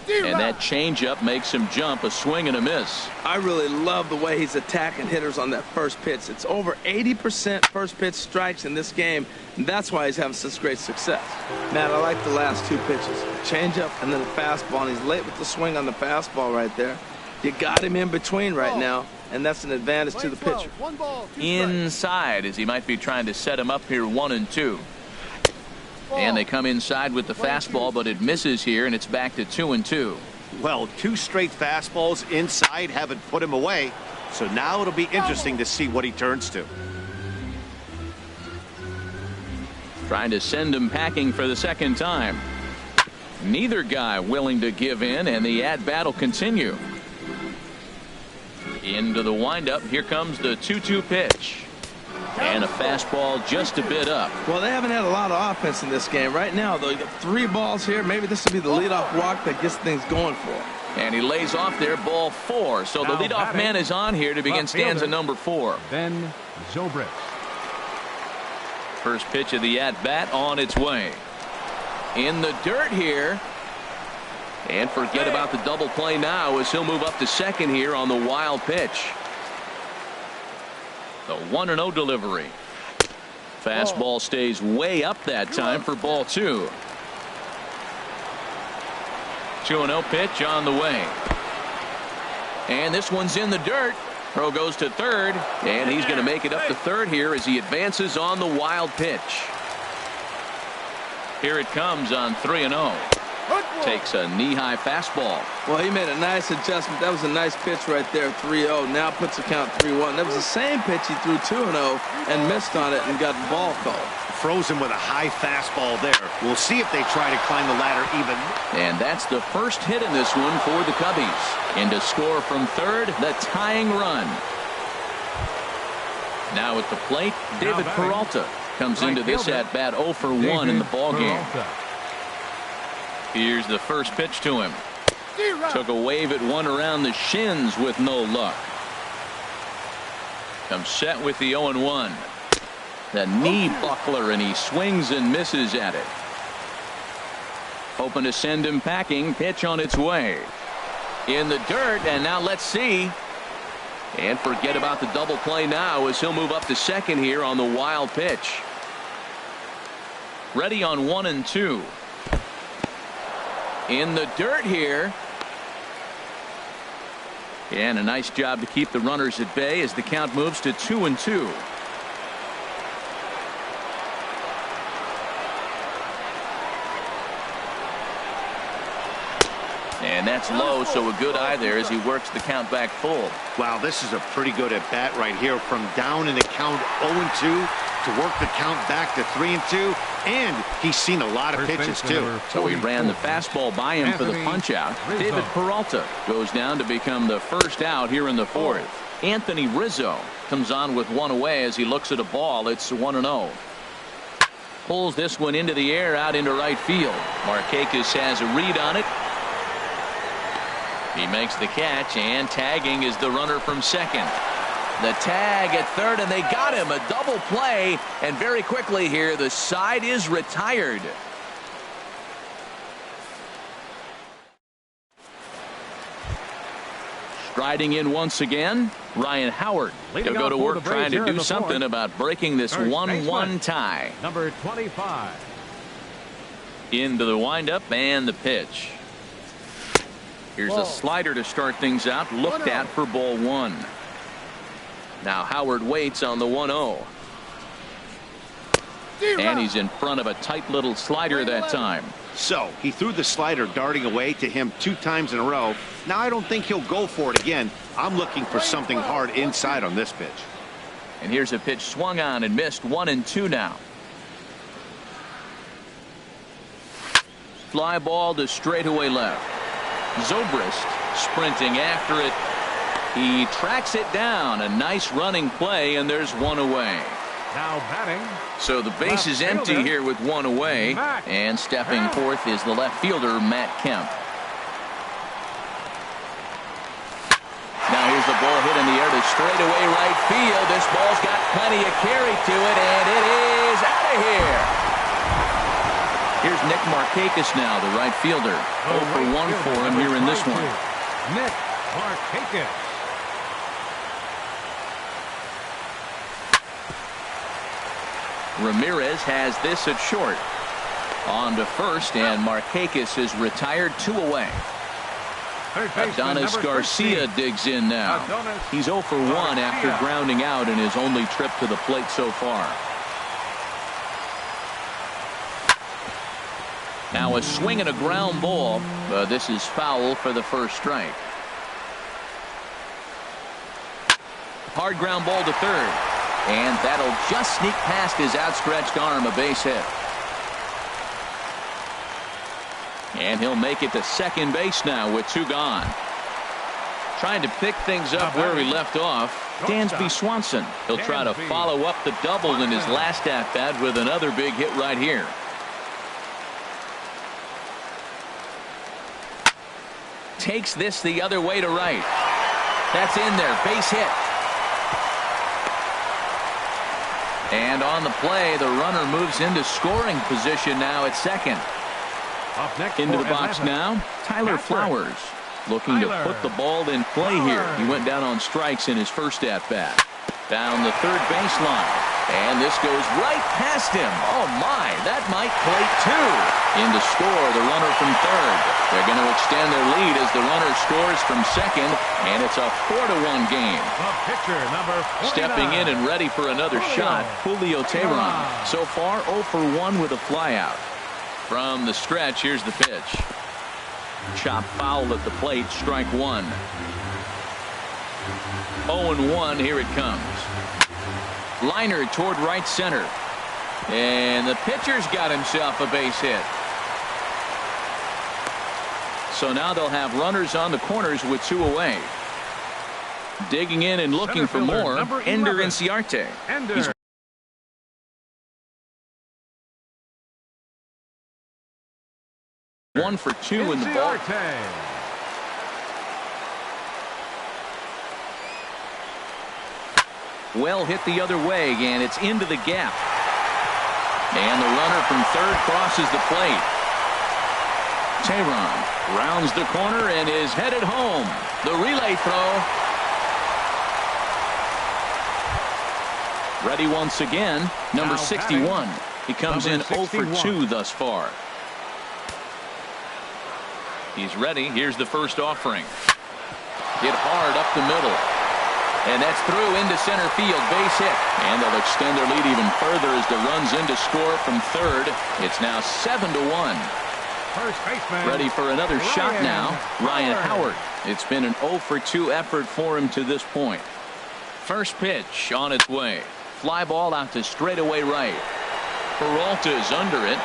Speaker 1: And that changeup makes him jump. A swing and a miss.
Speaker 4: I really love the way he's attacking hitters on that first pitch. It's over 80% first pitch strikes in this game, and that's why he's having such great success. Matt, I like the last 2 pitches. Changeup and then a fastball, and he's late with the swing on the fastball right there. You got him in between right now, and that's an advantage to the pitcher.
Speaker 1: Inside, as he might be trying to set him up here 1 and 2. And they come inside with the fastball, but it misses here, and it's back to 2 and 2.
Speaker 2: Well, 2 straight fastballs inside haven't put him away. So now it'll be interesting to see what he turns to.
Speaker 1: Trying to send him packing for the second time. Neither guy willing to give in, and the at-bat will continue. Into the windup. Here comes the 2-2 pitch. And a fastball just a bit up.
Speaker 4: Well, they haven't had a lot of offense in this game. Right now, though, you got 3 balls here. Maybe this will be the leadoff walk that gets things going for him.
Speaker 1: And he lays off there, ball 4. So the leadoff man is on here to begin stanza number 4.
Speaker 3: Ben Zobrist.
Speaker 1: First pitch of the at-bat on its way. In the dirt here. And forget about the double play now as he'll move up to second here on the wild pitch. The 1-0 delivery. Fastball stays way up that time for ball 2. 2-0 pitch on the way. And this one's in the dirt. Throw goes to third, and he's going to make it up to third here as he advances on the wild pitch. Here it comes on 3-0. Takes a knee-high fastball.
Speaker 4: Well, he made a nice adjustment. That was a nice pitch right there, 3-0. Now puts the count 3-1. That was the same pitch he threw 2-0 and missed on it and got the ball called.
Speaker 2: Froze him with a high fastball there. We'll see if they try to climb the ladder even.
Speaker 1: And that's the first hit in this one for the Cubbies. And to score from third, the tying run. Now at the plate, David Peralta comes into this at-bat 0 for 1 in the ballgame. Here's the first pitch to him. Took a wave at one around the shins with no luck. Comes set with the 0-1. The knee buckler, and he swings and misses at it. Hoping to send him packing. Pitch on its way. In the dirt, and now let's see. And forget about the double play now as he'll move up to second here on the wild pitch. Ready on 1-2. In the dirt here. And a nice job to keep the runners at bay as the count moves to 2-2. And that's low, so a good eye there as he works the count back full.
Speaker 2: Wow, this is a pretty good at bat right here, from down in the count 0-2 to work the count back to 3-2, and he's seen a lot of pitches too.
Speaker 1: So he ran the fastball by him for the punch out. David Peralta goes down to become the first out here in the fourth. Anthony Rizzo comes on with one away as he looks at a ball. It's 1-0. Pulls this one into the air out into right field. Markakis has a read on it. He makes the catch, and tagging is the runner from second. The tag at third, and they got him. A double play, and very quickly here the side is retired. Striding in once again, Ryan Howard. He'll go to work trying to do something about breaking this 1-1 tie.
Speaker 3: Number 25.
Speaker 1: Into the windup and the pitch. Here's a slider to start things out, looked at for ball one. Now Howard waits on the 1-0. And he's in front of a tight little slider that time.
Speaker 2: So he threw the slider darting away to him 2 times in a row. Now I don't think he'll go for it again. I'm looking for something hard inside on this pitch.
Speaker 1: And here's a pitch swung on and missed. 1-2 now. Fly ball to straightaway left. Zobrist sprinting after it. He tracks it down. A nice running play, and there's one away.
Speaker 3: Now batting.
Speaker 1: So the base is empty here with one away. And stepping forth is the left fielder, Matt Kemp. Now here's the ball hit in the air to straightaway right field. This ball's got plenty of carry to it, and it is out of here. Here's Nick Markakis now, the right fielder. 0 for 1 for him here in this one.
Speaker 3: Nick Markakis.
Speaker 1: Ramirez has this at short. On to first, and Markakis is retired 2 away. Adonis Garcia digs in now. He's 0 for 1 after grounding out in his only trip to the plate so far. Now a swing and a ground ball. This is foul for the first strike. Hard ground ball to third. And that'll just sneak past his outstretched arm, a base hit. And he'll make it to second base now with 2 gone. Trying to pick things up where he left off, Dansby Swanson. He'll try to follow up the double in his last at-bat with another big hit right here. Takes this the other way to right. That's in there. Base hit. And on the play, the runner moves into scoring position now at second.
Speaker 3: Up next
Speaker 1: into the box now, Tyler Flowers. Looking to put the ball in play here. He went down on strikes in his first at-bat. Down the third baseline. And this goes right past him. Oh, my. That might plate 2. In to score, the runner from third. They're going to extend their lead as the runner scores from second. And it's a 4-1 game.
Speaker 3: Pitcher number 49.
Speaker 1: Stepping in and ready for another shot, Julio Teheran. So far, 0 for 1 with a flyout. From the stretch, here's the pitch. Chop foul at the plate, strike 1. 0-1, here it comes. Liner toward right center. And the pitcher's got himself a base hit. So now they'll have runners on the corners with 2 away. Digging in and looking for more, Ender Inciarte. He's 1 for 2 in the ball. Well hit the other way, and it's into the gap. And the runner from third crosses the plate. Tehran rounds the corner and is headed home. The relay throw. Ready once again, number 61. He comes in 0 for 2 thus far. He's ready. Here's the first offering. Hit hard up the middle. And that's through into center field, base hit. And they'll extend their lead even further as the run's in to score from third. It's now 7-1.
Speaker 3: First baseman.
Speaker 1: Ready for another shot now, Ryan Howard. It's been an 0 for 2 effort for him to this point. First pitch on its way. Fly ball out to straightaway right. Peralta's under it.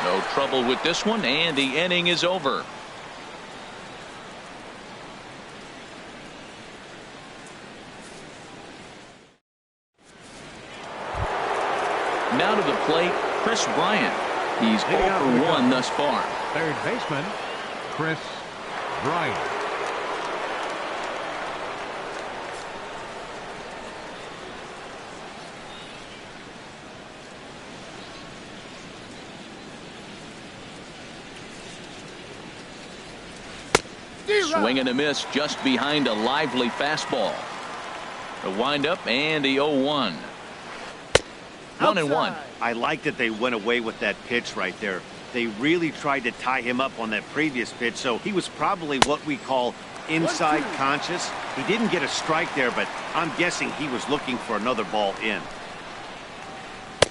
Speaker 1: No trouble with this one, and the inning is over. Now to the plate, Chris Bryant. He's 0 for 1 thus far.
Speaker 3: Third baseman, Chris Bryant.
Speaker 1: Swing and a miss just behind a lively fastball. The windup and the 0-1. 1-1.
Speaker 2: I like that they went away with that pitch right there. They really tried to tie him up on that previous pitch, so he was probably what we call inside conscious. He didn't get a strike there, but I'm guessing he was looking for another ball in.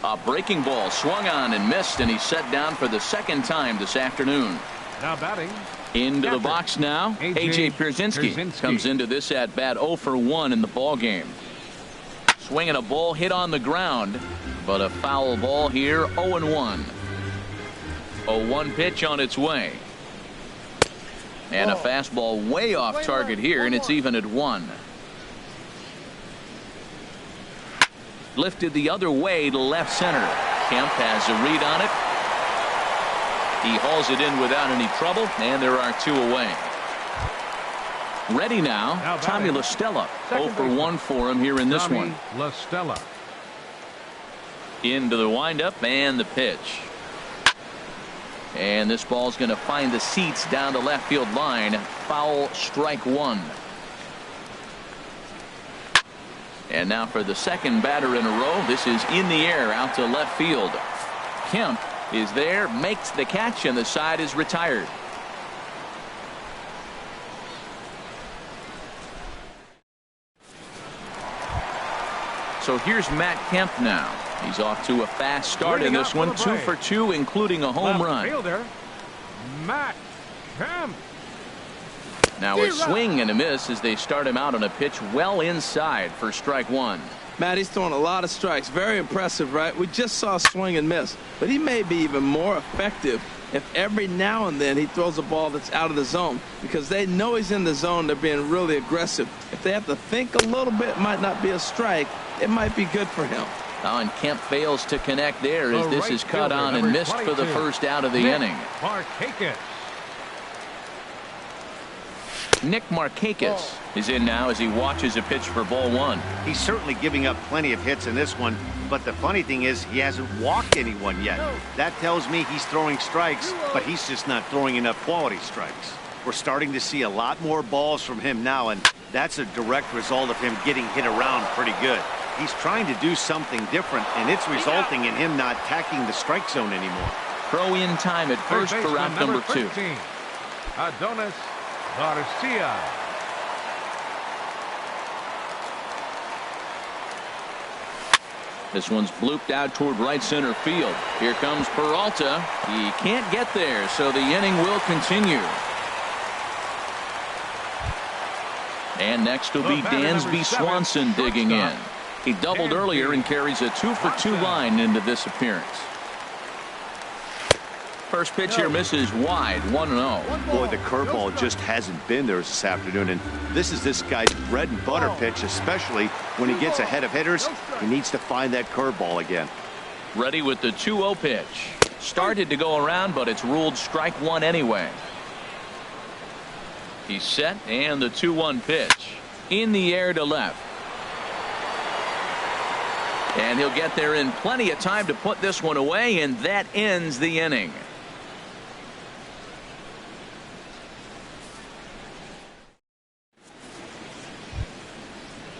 Speaker 1: A breaking ball swung on and missed, and he's set down for the second time this afternoon.
Speaker 3: Now batting.
Speaker 1: Into the box now, A.J. Pierzynski comes into this at bat 0 for 1 in the ball game. Swinging a ball hit on the ground, but a foul ball here, 0-1. 0-1 pitch on its way. And a fastball way off target here, and it's even at 1. Lifted the other way to left center. Kemp has a read on it. He hauls it in without any trouble, and there are 2 away. Ready now, Tommy La Stella. 0 for 1 for him here in this one.
Speaker 3: La Stella.
Speaker 1: Into the windup and the pitch. And this ball's going to find the seats down the left field line. Foul, strike 1. And now for the second batter in a row. This is in the air out to left field. Kemp is there, makes the catch, and the side is retired. So here's Matt Kemp now. He's off to a fast start in this one, 2 for 2, including a home run.
Speaker 3: Fielder, Matt Kemp.
Speaker 1: Now a swing and a miss as they start him out on a pitch well inside for strike 1.
Speaker 4: Matt, he's throwing a lot of strikes. Very impressive, right? We just saw a swing and miss, but he may be even more effective if every now and then he throws a ball that's out of the zone, because they know he's in the zone. They're being really aggressive. If they have to think a little bit, it might not be a strike. It might be good for him.
Speaker 1: Now, and Kemp fails to connect there as this is cut on and missed for the first out of the inning. Nick Markakis is in now as he watches a pitch for ball 1.
Speaker 2: He's certainly giving up plenty of hits in this one, but the funny thing is he hasn't walked anyone yet. That tells me he's throwing strikes, but he's just not throwing enough quality strikes. We're starting to see a lot more balls from him now, and that's a direct result of him getting hit around pretty good. He's trying to do something different, and it's resulting in him not attacking the strike zone anymore.
Speaker 1: Throw in time at first for route number 2.
Speaker 3: Adonis Garcia.
Speaker 1: This one's blooped out toward right center field. Here comes Peralta. He can't get there, so the inning will continue. And next will be Dansby Swanson digging in. He doubled earlier and carries a 2 for 2 line into this appearance. First pitch here misses wide, 1-0.
Speaker 2: Boy, the curveball just hasn't been there this afternoon, and this is this guy's bread and butter pitch, especially when he gets ahead of hitters. He needs to find that curveball again.
Speaker 1: Ready with the 2-0 pitch. Started to go around, but it's ruled strike 1 anyway. He's set, and the 2-1 pitch. In the air to left. And he'll get there in plenty of time to put this one away, and that ends the inning.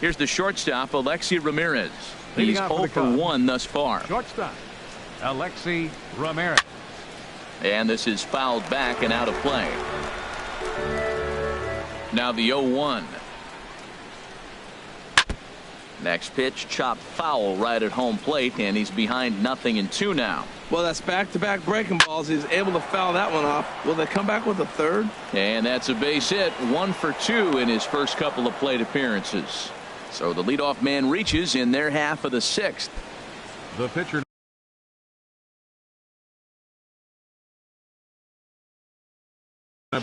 Speaker 1: Here's the shortstop, Alexi Ramirez. He's 0 for 1 thus far.
Speaker 3: Shortstop, Alexi Ramirez.
Speaker 1: And this is fouled back and out of play. Now the 0-1. Next pitch, chopped foul right at home plate, and he's behind 0-2 now.
Speaker 4: Well, that's back-to-back breaking balls. He's able to foul that one off. Will they come back with a third?
Speaker 1: And that's a base hit, 1 for 2 in his first couple of plate appearances. So the leadoff man reaches in their half of the 6th.
Speaker 3: The pitcher.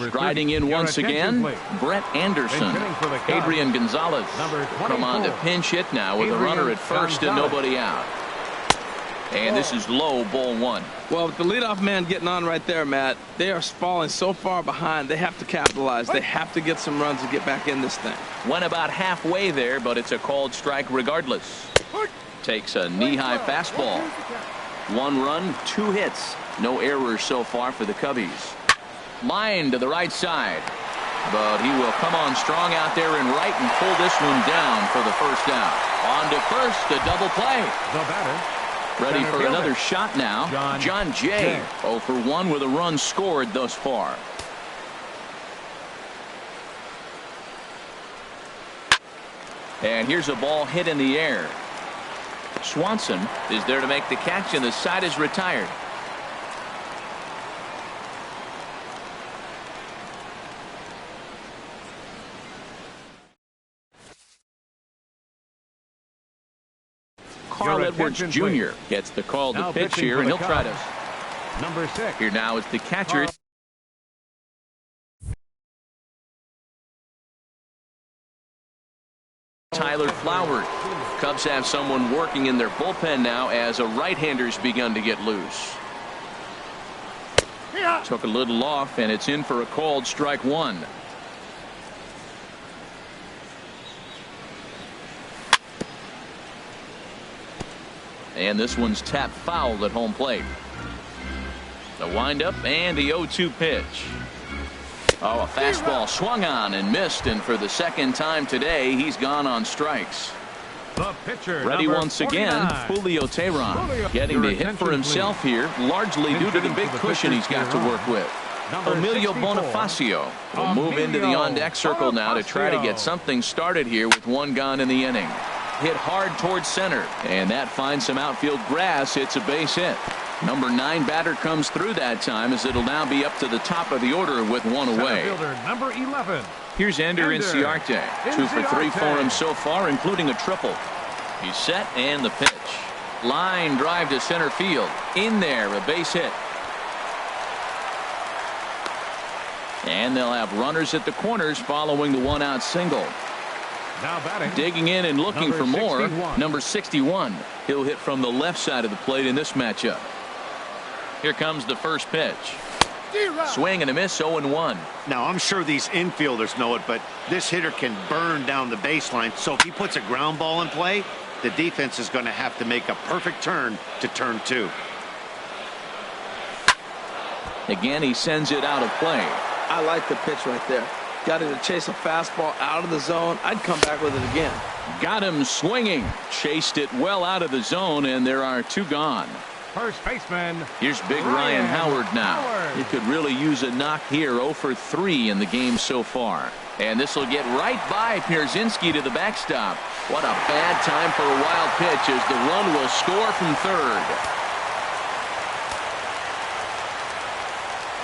Speaker 1: Striding in once again, Brett Anderson. Adrian Gonzalez come on to pinch hit now with a runner at first and nobody out. And this is low, ball 1.
Speaker 4: Well, with the leadoff man getting on right there, Matt, they are falling so far behind. They have to capitalize. They have to get some runs to get back in this thing.
Speaker 1: Went about halfway there, but it's a called strike regardless. Takes a knee-high fastball. 1 run, 2 hits. No errors so far for the Cubbies. Line to the right side, but he will come on strong out there and right and pull this one down for the first out. On to first, a double play.
Speaker 3: The batter,
Speaker 1: ready for another shot now. John Jay, 0 for 1 with a run scored thus far. And here's a ball hit in the air. Swanson is there to make the catch, and the side is retired. Carl Edwards Jr. gets the call to pitch here, and he'll try to.
Speaker 3: Number 6.
Speaker 1: Here now is the catcher. Tyler Flowers. Cubs have someone working in their bullpen now as a right-hander's begun to get loose. Took a little off, and it's in for a called strike 1. And this one's tapped foul at home plate. The windup and the 0-2 pitch. Oh, a fastball swung on and missed, and for the second time today, he's gone on strikes.
Speaker 3: The pitcher,
Speaker 1: ready once again, Julio Teheran, getting to hit for himself here, largely due to the big cushion he's got to work with. Emilio Bonifacio will move into the on-deck circle now to try to get something started here with 1 gone in the inning. Hit hard towards center, and that finds some outfield grass. It's a base hit. Number 9 batter comes through that time, as it'll now be up to the top of the order with 1 away.
Speaker 3: Number 11.
Speaker 1: Here's Ender Inciarte. 2 for 3 for him so far, including a triple. He's set, and the pitch. Line drive to center field. In there, a base hit. And they'll have runners at the corners following the 1-out single.
Speaker 3: Now batting.
Speaker 1: Digging in and looking for more.
Speaker 3: 61.
Speaker 1: Number 61. He'll hit from the left side of the plate in this matchup. Here comes the first pitch. Swing and a miss, 0-1.
Speaker 2: Now, I'm sure these infielders know it, but this hitter can burn down the baseline. So if he puts a ground ball in play, the defense is going to have to make a perfect turn to turn 2.
Speaker 1: Again, he sends it out of play.
Speaker 4: I like the pitch right there. Got him to chase a fastball out of the zone. I'd come back with it again.
Speaker 1: Got him swinging. Chased it well out of the zone, and there are 2 gone.
Speaker 3: First baseman.
Speaker 1: Here's big Ryan Howard now. He could really use a knock here. 0 for 3 in the game so far. And this will get right by Pierzynski to the backstop. What a bad time for a wild pitch, as the run will score from third.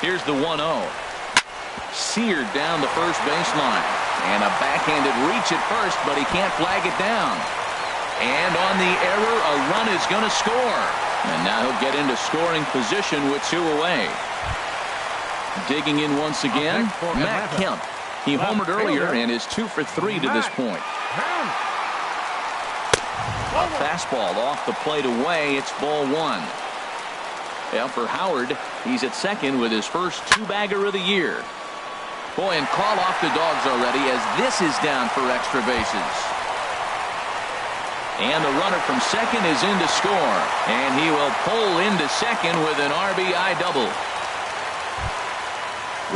Speaker 1: Here's the 1-0. Seared down the first baseline, and a backhanded reach at first, but he can't flag it down. And on the error, a run is going to score, and now he'll get into scoring position with 2 away. Digging in once again, Matt Kemp. He homered earlier and is 2 for 3 to this point. A fastball off the plate away. It's ball 1. Well, for Howard, he's at second with his first 2-bagger of the year. Boy, and call off the dogs already as this is down for extra bases. And the runner from second is in to score. And he will pull into second with an RBI double.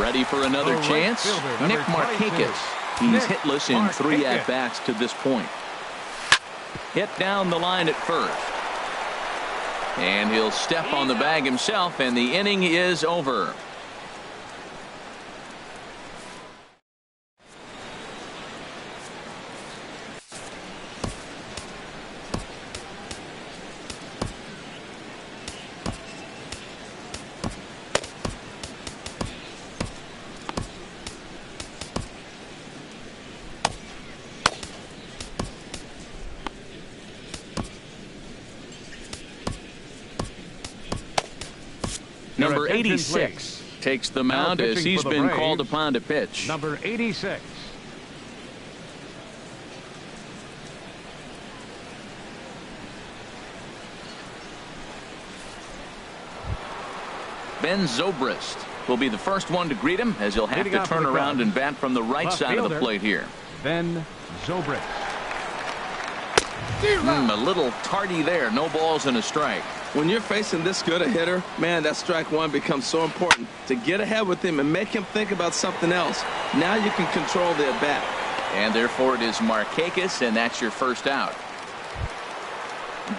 Speaker 1: Ready for another chance? Nick Markakis. He's hitless in 3 at-bats to this point. Hit down the line at first. And he'll step on the bag himself, and the inning is over. Number 86 takes the mound as he's been called upon to pitch.
Speaker 3: Number 86.
Speaker 1: Ben Zobrist will be the first one to greet him as he'll have to turn around and bat from the right side of the plate here.
Speaker 3: Ben Zobrist.
Speaker 1: A little tardy there. No balls and a strike.
Speaker 4: When you're facing this good a hitter, man, that strike one becomes so important to get ahead with him and make him think about something else. Now you can control the at bat.
Speaker 1: And therefore it is Markakis, and that's your first out.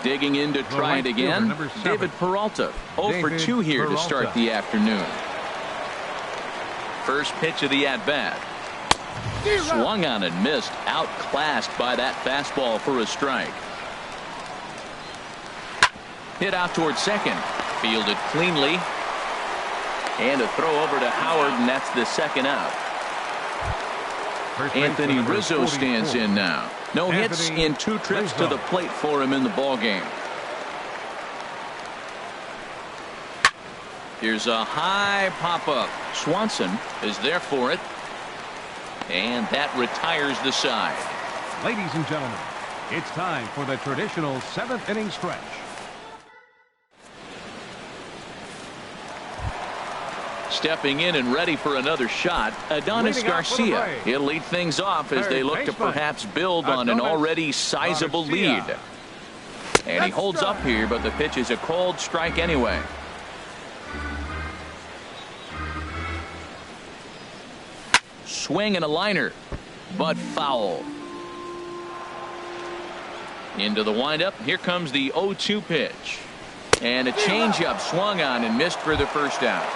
Speaker 1: Digging in to try it again, David Peralta. 0 for 2 here to start the afternoon. First pitch of the at bat. Swung on and missed, outclassed by that fastball for a strike. Hit out towards second, fielded cleanly, and a throw over to Howard, and that's the second out. Anthony Rizzo stands in now. No hits in 2 trips to the plate for him in the ballgame. Here's a high pop-up. Swanson is there for it. And that retires the side.
Speaker 3: Ladies and gentlemen, it's time for the traditional 7th inning stretch.
Speaker 1: Stepping in and ready for another shot, Adonis Garcia. He'll lead things off as they look to perhaps build on an already sizable lead. And he holds up here, but the pitch is a cold strike anyway. Swing and a liner, but foul. Into the windup. Here comes the 0-2 pitch. And a changeup swung on and missed for the first out.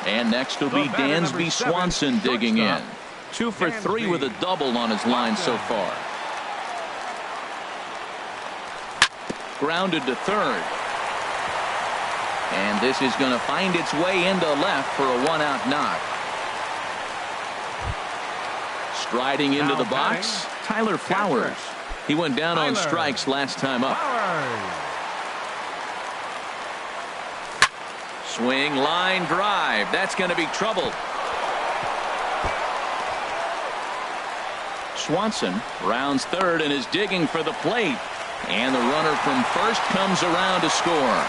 Speaker 1: And next will be Dansby Swanson digging in. 2 for 3 with a double on his line so far. Grounded to third. And this is going to find its way into left for a 1-out knock. Striding into the box, Tyler Flowers. He went down on strikes last time up. Swing, line drive. That's going to be trouble. Swanson rounds third and is digging for the plate. And the runner from first comes around to score.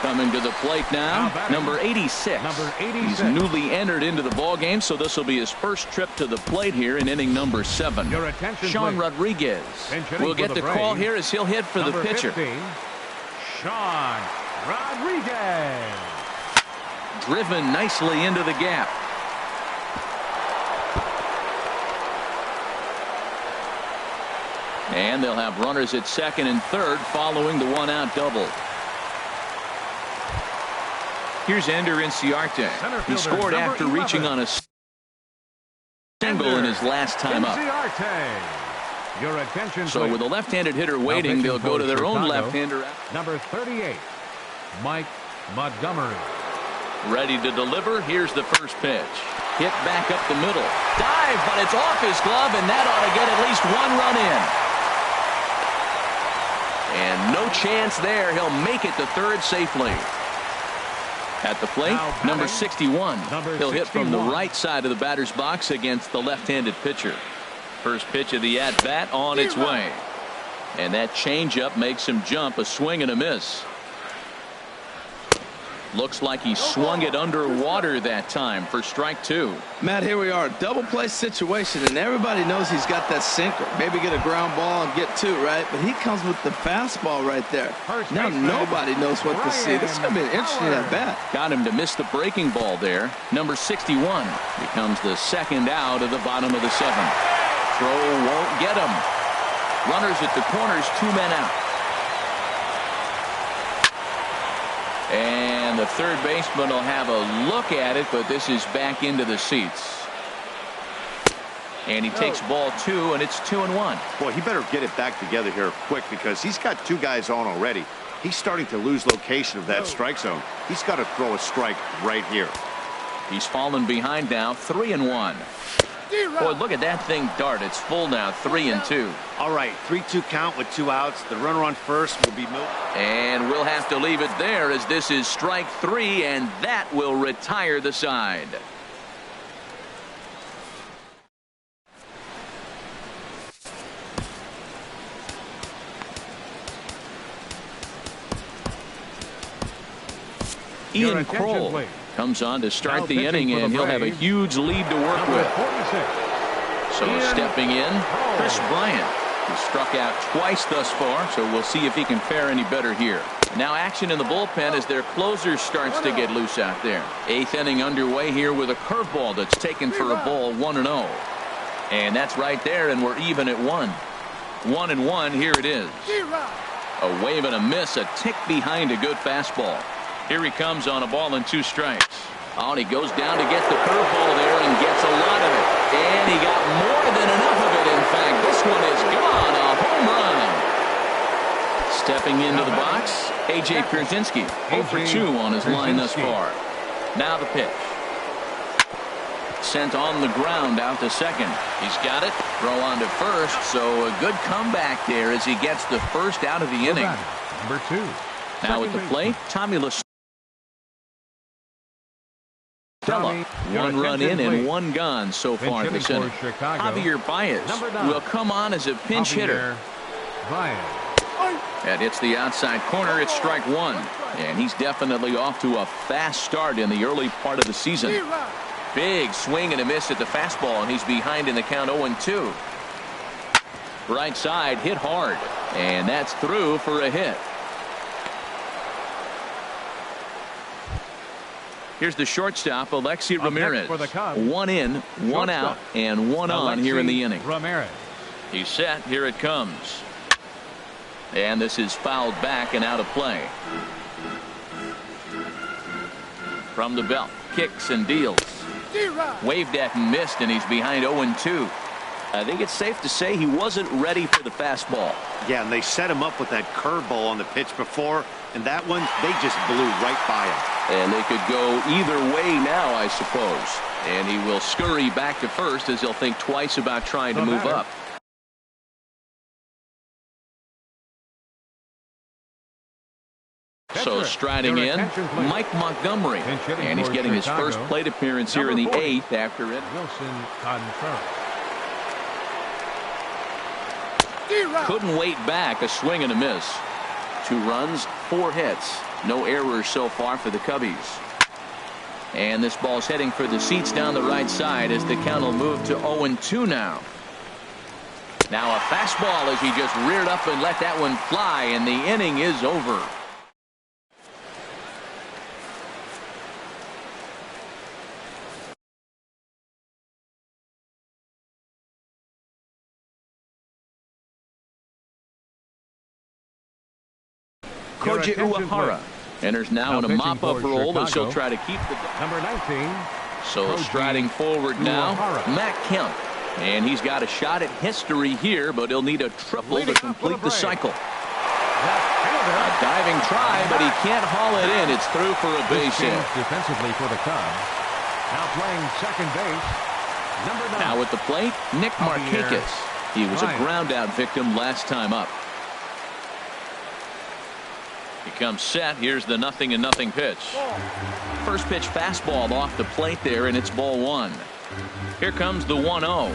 Speaker 1: Coming to the plate now, number 86. He's newly entered into the ballgame, so this will be his first trip to the plate here in inning number 7. Sean Rodriguez will get the call here as he'll hit for the pitcher.
Speaker 3: 15, Sean Rodriguez.
Speaker 1: Driven nicely into the gap. And they'll have runners at second and third following the 1-out double. Here's Ender Inciarte. He scored after reaching on a single in his last time up. So with a left-handed hitter waiting, they'll go to their own left-hander.
Speaker 3: Number 38, Mike Montgomery.
Speaker 1: Ready to deliver. Here's the first pitch. Hit back up the middle. Dive, but it's off his glove, and that ought to get at least 1 run in. And no chance there. He'll make it to third safely. At the plate, number 61. He'll hit from the right side of the batter's box against the left-handed pitcher. First pitch of the at-bat on its way. And that changeup makes him jump. A swing and a miss. Looks like he swung it underwater that time for strike two.
Speaker 4: Matt, here we are, double play situation, and everybody knows he's got that sinker. Maybe get a ground ball and get two, right? But he comes with the fastball right there. Now nobody knows what to see. This is going to be an interesting at bat.
Speaker 1: Got him to miss the breaking ball there. Number 61 becomes the second out of the bottom of the seventh. Throw won't get him. Runners at the corners, 2 men out. And the third baseman will have a look at it, but this is back into the seats. And he takes ball 2, and it's 2-1.
Speaker 2: Boy, he better get it back together here quick because he's got 2 guys on already. He's starting to lose location of that strike zone. He's got to throw a strike right here.
Speaker 1: He's fallen behind now, 3-1. Boy, look at that thing dart. It's full now, 3-2.
Speaker 2: All right, 3-2 count with 2 outs. The runner on first will be moved.
Speaker 1: And we'll have to leave it there as this is strike 3, and that will retire the side. Ian Kroll comes on to start the inning, and he'll have a huge lead to work with. So stepping in, Chris Bryant, who struck out twice thus far, so we'll see if he can fare any better here. Now action in the bullpen as their closer starts to get loose out there. 8th inning underway here with a curveball that's taken for a ball, 1-0. And that's right there, and we're even at 1. 1-1, here it is. A wave and a miss, a tick behind a good fastball. Here he comes on a ball and 2 strikes. Oh, and he goes down to get the curveball there and gets a lot of it. And he got more than enough of it. In fact, this one is gone. A home run. Stepping into the box, A.J. Pierzynski, 0 for 2 on his line thus far. Now the pitch. Sent on the ground out to second. He's got it. Throw on to first. So a good comeback there as he gets the first out of the inning.
Speaker 3: Number 2.
Speaker 1: Now at the plate, Tommy Lasorda. 1 run in and 1 gone so far this inning. Javier Baez will come on as a pinch hitter. That hits the outside corner. It's strike 1. And he's definitely off to a fast start in the early part of the season. Big swing and a miss at the fastball, and he's behind in the count 0-2. Right side hit hard, and that's through for a hit. Here's the shortstop, Alexi Ramirez. 1 in, 1 out, and 1 on here in the inning. He's set. Here it comes. And this is fouled back and out of play. From the belt, kicks and deals. Waved at and missed, and he's behind 0-2. I think it's safe to say he wasn't ready for the fastball.
Speaker 2: Yeah, and they set him up with that curveball on the pitch before, and that one, they just blew right by him.
Speaker 1: And they could go either way now, I suppose. And he will scurry back to first as he'll think twice about trying to move up. So striding in, Mike Montgomery. And he's getting his first plate appearance here in the 8th after it. Couldn't wait back. A swing and a miss. 2 runs, 4 hits. No errors so far for the Cubbies. And this ball's heading for the seats down the right side as the count will move to 0-2 now. Now a fastball as he just reared up and let that one fly, and the inning is over. Koji Uehara enters now in a mop-up role as he'll try to keep the...
Speaker 3: Number 19.
Speaker 1: So striding forward now, Matt Kemp. And he's got a shot at history here, but he'll need a triple to complete the cycle. A diving try, but he can't haul it in. It's through for a base hit.
Speaker 3: Defensively for the Cubs. Now playing second base, number 9.
Speaker 1: Now at the plate, Nick Markakis. He was a ground-out victim last time up. He comes set. Here's the 0-0 pitch. First pitch fastball off the plate there, and it's ball 1. Here comes the 1-0.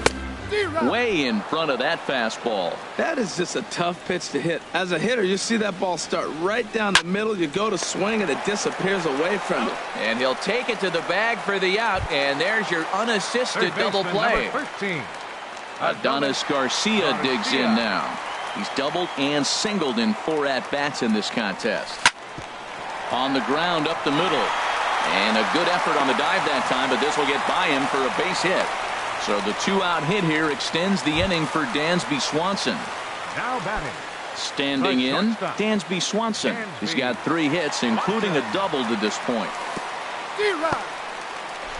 Speaker 1: way in front of that fastball.
Speaker 4: That is just a tough pitch to hit. As a hitter, you see that ball start right down the middle. You go to swing, and it disappears away from you.
Speaker 1: And he'll take it to the bag for the out, and there's your unassisted double play.
Speaker 3: Number 13.
Speaker 1: Adonis Garcia digs in now. He's doubled and singled in 4 at-bats in this contest. On the ground up the middle. And a good effort on the dive that time, but this will get by him for a base hit. So the 2-out hit here extends the inning for Dansby Swanson.
Speaker 3: Now batting.
Speaker 1: Standing in, Dansby Swanson. He's got 3 hits, including a double to this point.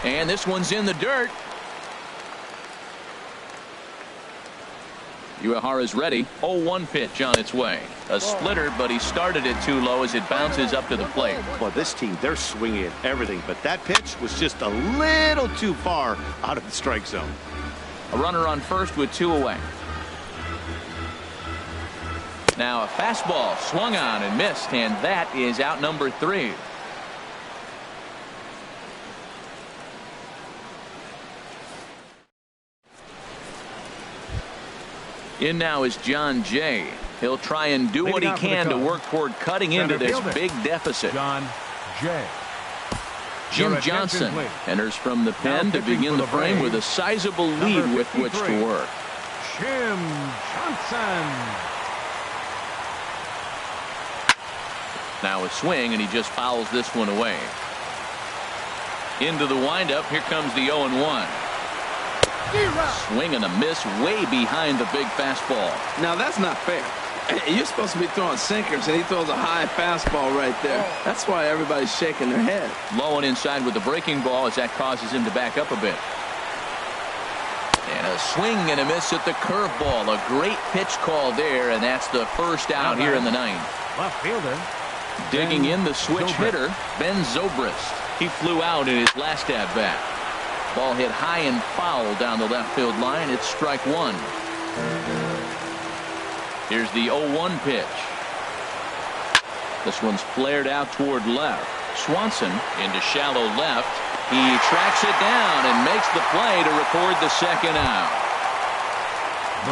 Speaker 1: And this one's in the dirt. Uehara's ready. 0-1 pitch on its way. A splitter, but he started it too low as it bounces up to the plate.
Speaker 2: Well, this team, they're swinging at everything, but that pitch was just a little too far out of the strike zone.
Speaker 1: A runner on first with 2 away. Now a fastball swung on and missed, and that is out number 3. In now is John Jay. He'll try and do what he can to work toward cutting into this big deficit.
Speaker 3: John Jay.
Speaker 1: Jim Johnson enters from the pen to begin the frame with a sizable lead with which to work.
Speaker 3: Jim Johnson.
Speaker 1: Now a swing, and he just fouls this one away. Into the windup. Here comes the 0-1. Swing and a miss way behind the big fastball.
Speaker 4: Now that's not fair. You're supposed to be throwing sinkers, and he throws a high fastball right there. That's why everybody's shaking their head.
Speaker 1: Low and inside with the breaking ball as that causes him to back up a bit. And a swing and a miss at the curveball. A great pitch call there, and that's the first out here in the 9th.
Speaker 3: Left fielder.
Speaker 1: Digging in the switch hitter, Ben Zobrist. He flew out in his last at-bat. Ball hit high and foul down the left field line. It's strike 1. Here's the 0-1 pitch. This one's flared out toward left. Swanson into shallow left. He tracks it down and makes the play to record the second out.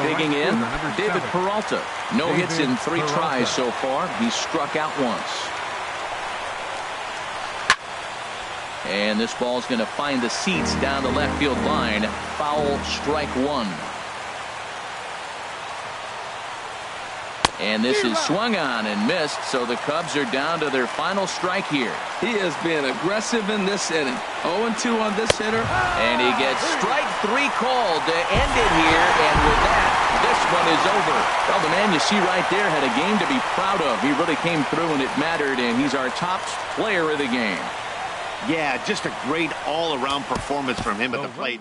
Speaker 1: Digging in, David Peralta. No hits in 3 tries so far. He's struck out once. And this ball's going to find the seats down the left field line. Foul, strike 1. And this is swung on and missed, so the Cubs are down to their final strike here.
Speaker 4: He is being aggressive in this inning. 0-2 on this hitter.
Speaker 1: And he gets strike 3 called to end it here, and with that, this one is over. Well, the man you see right there had a game to be proud of. He really came through and it mattered, and he's our top player of the game.
Speaker 2: Yeah, just a great all-around performance from him at the plate.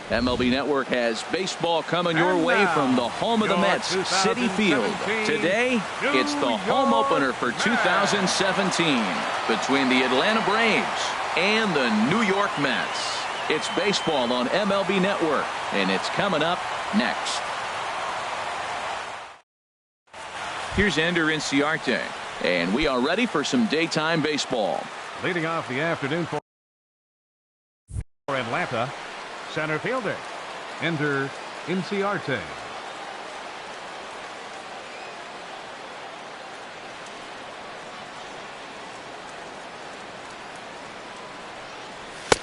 Speaker 1: MLB Network has baseball coming your way from the home of the Mets, Citi Field. Today, it's the home opener for 2017 between the Atlanta Braves and the New York Mets. It's baseball on MLB Network, and it's coming up next. Here's Ender Inciarte, and we are ready for some daytime baseball.
Speaker 3: Leading off the afternoon for Atlanta, center fielder, Ender Inciarte.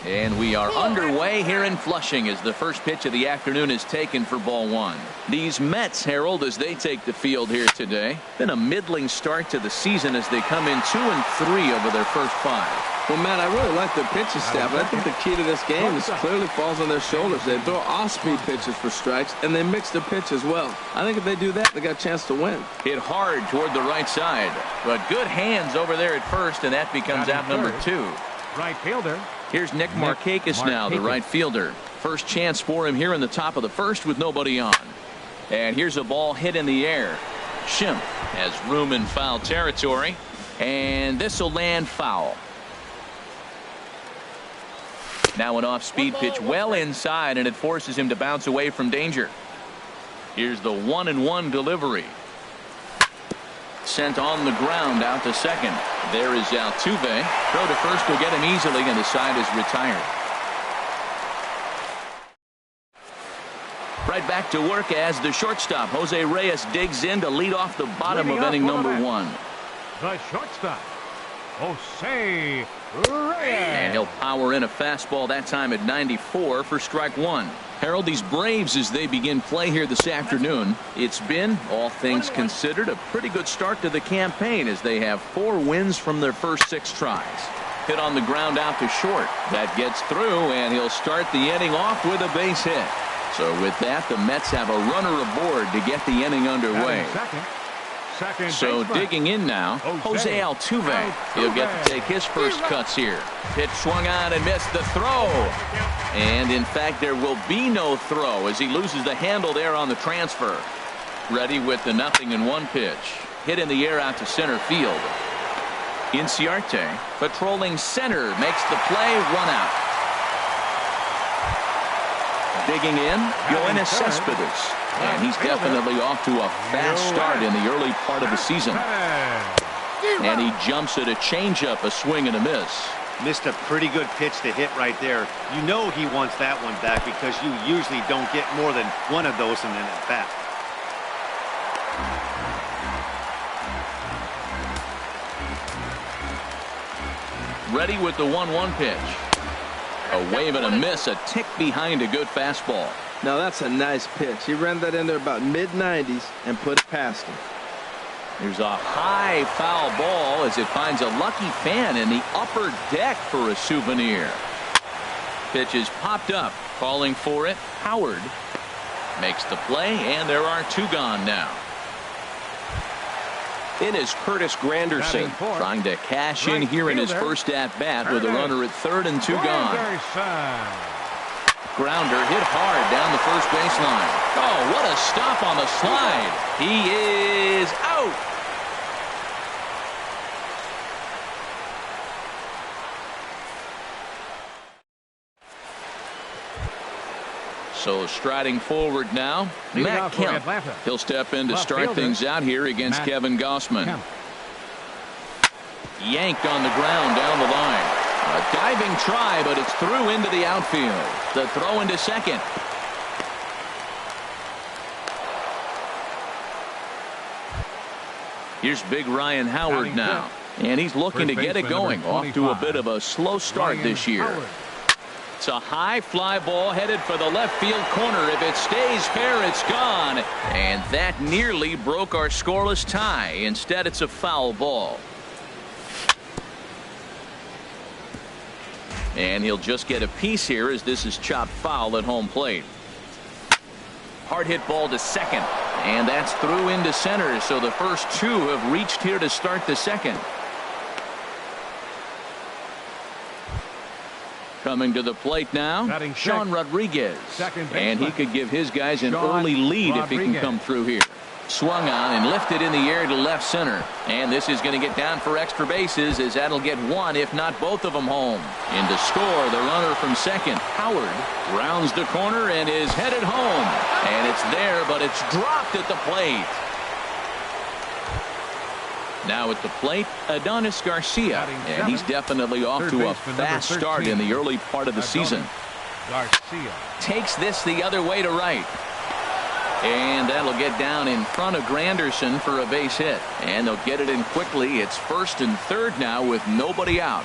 Speaker 1: And we are underway here in Flushing as the first pitch of the afternoon is taken for ball one. These Mets, Harold, as they take the field here today. Been a middling start to the season as they come in 2-3 over their first 5.
Speaker 4: Well, Matt, I really like their pitching staff, but I think the key to this game is clearly falls on their shoulders. They throw off-speed pitches for strikes, and they mix their pitch as well. I think if they do that, they got a chance to win.
Speaker 1: Hit hard toward the right side, but good hands over there at first, and that becomes out number 2.
Speaker 3: Right fielder.
Speaker 1: Here's Nick Markakis now, the right fielder. First chance for him here in the top of the first with nobody on. And here's a ball hit in the air. Schimpf has room in foul territory, and this will land foul. Now an off-speed pitch well inside, and it forces him to bounce away from danger. Here's the 1-1 delivery. Sent on the ground out to second. There is Altuve. Throw to first will get him easily, and the side is retired. Right back to work as the shortstop, Jose Reyes, digs in to lead off the bottom of inning number 1.
Speaker 3: The shortstop, Jose Reyes.
Speaker 1: And he'll power in a fastball that time at 94 for strike 1. Harold, these Braves, as they begin play here this afternoon, it's been, all things considered, a pretty good start to the campaign as they have 4 wins from their first 6 tries. Hit on the ground out to short. That gets through, and he'll start the inning off with a base hit. So with that, the Mets have a runner aboard to get the inning underway. So digging in now, Jose Altuve. He'll get to take his first cuts here. Pitch swung on and missed the throw. And in fact, there will be no throw as he loses the handle there on the transfer. Ready with the 0-1 pitch. Hit in the air out to center field. Inciarte patrolling center, makes the play, run out. Digging in, Yoenis Cespedes. And he's definitely off to a fast start in the early part of the season. And he jumps at a changeup, a swing and a miss.
Speaker 2: Missed a pretty good pitch to hit right there. You know he wants that one back because you usually don't get more than one of those in an at-bat.
Speaker 1: Ready with the 1-1 pitch. A wave and a miss, a tick behind a good fastball.
Speaker 4: Now that's a nice pitch. He ran that in there about mid-90s and put it past him.
Speaker 1: There's a high foul ball as it finds a lucky fan in the upper deck for a souvenir. Pitch is popped up, calling for it. Howard makes the play, and there are 2 gone now. In is Curtis Granderson, trying to cash in here in his first at-bat with a runner at third and 2 gone. Grounder hit hard down the first baseline. Oh, what a stop on the slide. He is out. So striding forward now, Matt Kemp. He'll step in to start things out here against Kevin Gausman. Yanked on the ground down the line. A diving try, but it's through into the outfield. The throw into second. Here's big Ryan Howard now. And he's looking to get it going. Off to a bit of a slow start this year. It's a high fly ball headed for the left field corner. If it stays fair, it's gone. And that nearly broke our scoreless tie. Instead, it's a foul ball. And he'll just get a piece here as this is chopped foul at home plate. Hard hit ball to second. And that's through into center. So the first 2 have reached here to start the second. Coming to the plate now,
Speaker 3: Batting
Speaker 1: Sean
Speaker 3: sixth.
Speaker 1: Rodriguez.
Speaker 3: Second
Speaker 1: And he
Speaker 3: baseman.
Speaker 1: could give his guys an
Speaker 3: Sean
Speaker 1: early lead if he can
Speaker 3: Rodriguez.
Speaker 1: come through here. Swung on and lifted in the air to left center. And this is going to get down for extra bases, as that'll get one, if not both of them, home. In to score, the runner from second, Howard, rounds the corner and is headed home. And it's there, but it's dropped at the plate. Now at the plate, Adonis Garcia, and he's definitely off to a fast start in the early part of the season.
Speaker 3: Garcia.
Speaker 1: Takes this the other way to right. And that'll get down in front of Granderson for a base hit. And they'll get it in quickly. It's first and third now with nobody out.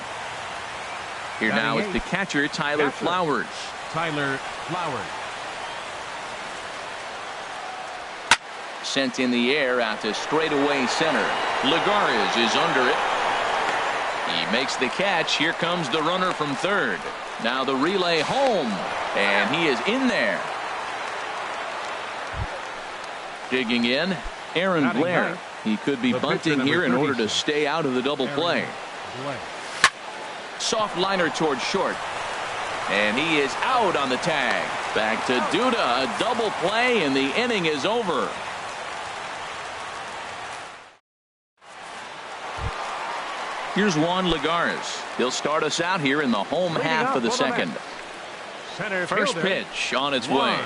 Speaker 1: Here now is the catcher, Tyler Flowers.
Speaker 3: Tyler Flowers.
Speaker 1: Sent in the air out to straightaway center. Lagares is under it. He makes the catch. Here comes the runner from third. Now the relay home. And he is in there. Digging in, Aaron
Speaker 3: Batting
Speaker 1: Blair.
Speaker 3: ninth.
Speaker 1: He could be
Speaker 3: The
Speaker 1: bunting
Speaker 3: pitcher,
Speaker 1: here in
Speaker 3: number
Speaker 1: order to
Speaker 3: 36.
Speaker 1: stay out of the double play.
Speaker 3: Blair.
Speaker 1: Soft liner towards short. And he is out on the tag. Back to Duda. A double play, and the inning is over. Here's Juan Lagares. He'll start us out here in the home half of the second.
Speaker 3: Center
Speaker 1: First
Speaker 3: fielder.
Speaker 1: pitch on its way.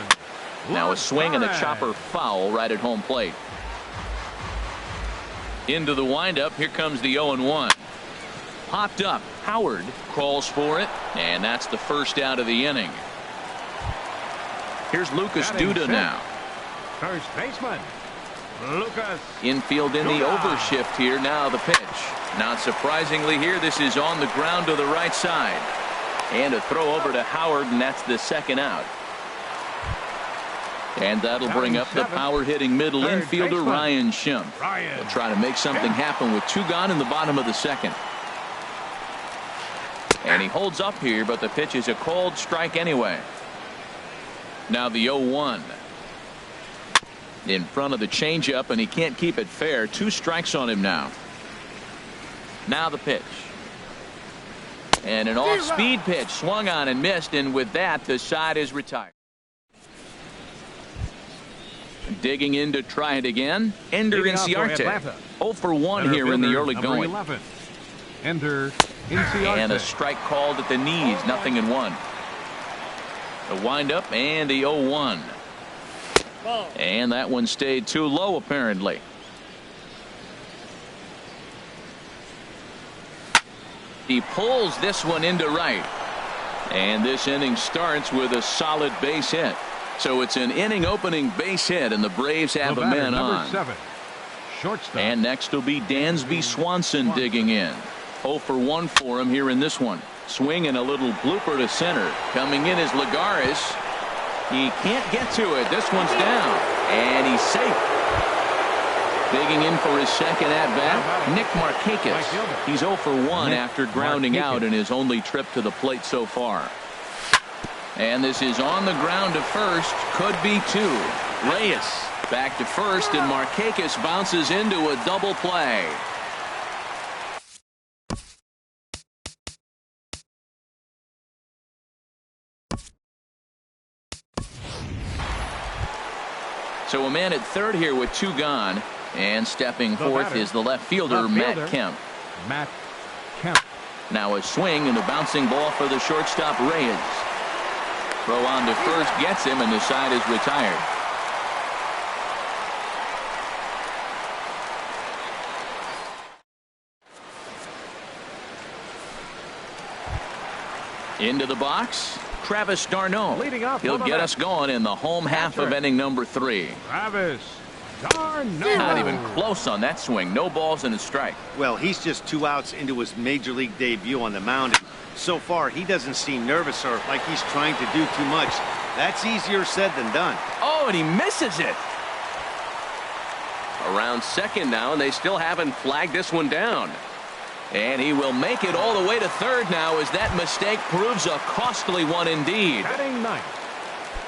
Speaker 1: Now a swing and a chopper foul right at home plate. Into the windup. Here comes the 0-1. Popped up. Howard crawls for it, and that's the first out of the inning. Here's Lucas
Speaker 3: Batting
Speaker 1: Duda
Speaker 3: fifth.
Speaker 1: now.
Speaker 3: First baseman, Lucas.
Speaker 1: Infield in the
Speaker 3: Duda.
Speaker 1: overshift here. Now the pitch. Not surprisingly here, this is on the ground to the right side. And a throw over to Howard, and that's the second out. And that'll bring up the power-hitting middle
Speaker 3: Third
Speaker 1: infielder,
Speaker 3: baseman.
Speaker 1: Ryan Schimpf.
Speaker 3: Ryan
Speaker 1: They'll try to make something happen with two gone in the bottom of the second. And he holds up here, but the pitch is a called strike anyway. Now the 0-1. In front of the changeup, and he can't keep it fair. 2 strikes on him now. Now the pitch. And an off-speed pitch swung on and missed, and with that, the side is retired. Digging in to try it again, Ender
Speaker 3: Leading off for
Speaker 1: Inciarte.
Speaker 3: Atlanta.
Speaker 1: 0 for 1 here in the
Speaker 3: Center
Speaker 1: early
Speaker 3: fielder,
Speaker 1: going.
Speaker 3: number 11. Ender Inciarte.
Speaker 1: And a strike called at the knees, 0-1. The windup and the 0-1. And that one stayed too low apparently. He pulls this one into right. And this inning starts with a solid base hit. So it's an inning opening base hit, and the Braves have
Speaker 3: The
Speaker 1: a
Speaker 3: batter,
Speaker 1: man
Speaker 3: number
Speaker 1: on.
Speaker 3: 7. Shortstop.
Speaker 1: And next will be Dansby Swanson digging in. 0 for 1 for him here in this one. Swing and a little blooper to center. Coming in is Lagares. He can't get to it. This one's down. And he's safe. Digging in for his second at-bat, Nick Markakis. He's 0 for 1 after grounding out in his only trip to the plate so far. And this is on the ground to first. Could be 2. Reyes back to first, and Markakis bounces into a double play. So a man at third here with 2 gone, and stepping forth
Speaker 3: batter,
Speaker 1: is the left fielder, Matt Kemp.
Speaker 3: Matt Kemp.
Speaker 1: Now a swing and a bouncing ball for the shortstop, Reyes. Throw on to first gets him, and the side is retired. Into the box, Travis d'Arnaud.
Speaker 3: Leading off
Speaker 1: He'll
Speaker 3: on the
Speaker 1: get
Speaker 3: left.
Speaker 1: us going in the home half of inning number 3.
Speaker 3: Travis d'Arnaud.
Speaker 1: Not even close on that swing. No balls and a strike.
Speaker 2: Well, he's just 2 outs into his major league debut on the mound. So far, he doesn't seem nervous or like he's trying to do too much. That's easier said than done.
Speaker 1: Oh, and he misses it. Around second now, and they still haven't flagged this one down. And he will make it all the way to third now, as that mistake proves a costly one indeed.
Speaker 3: Batting ninth.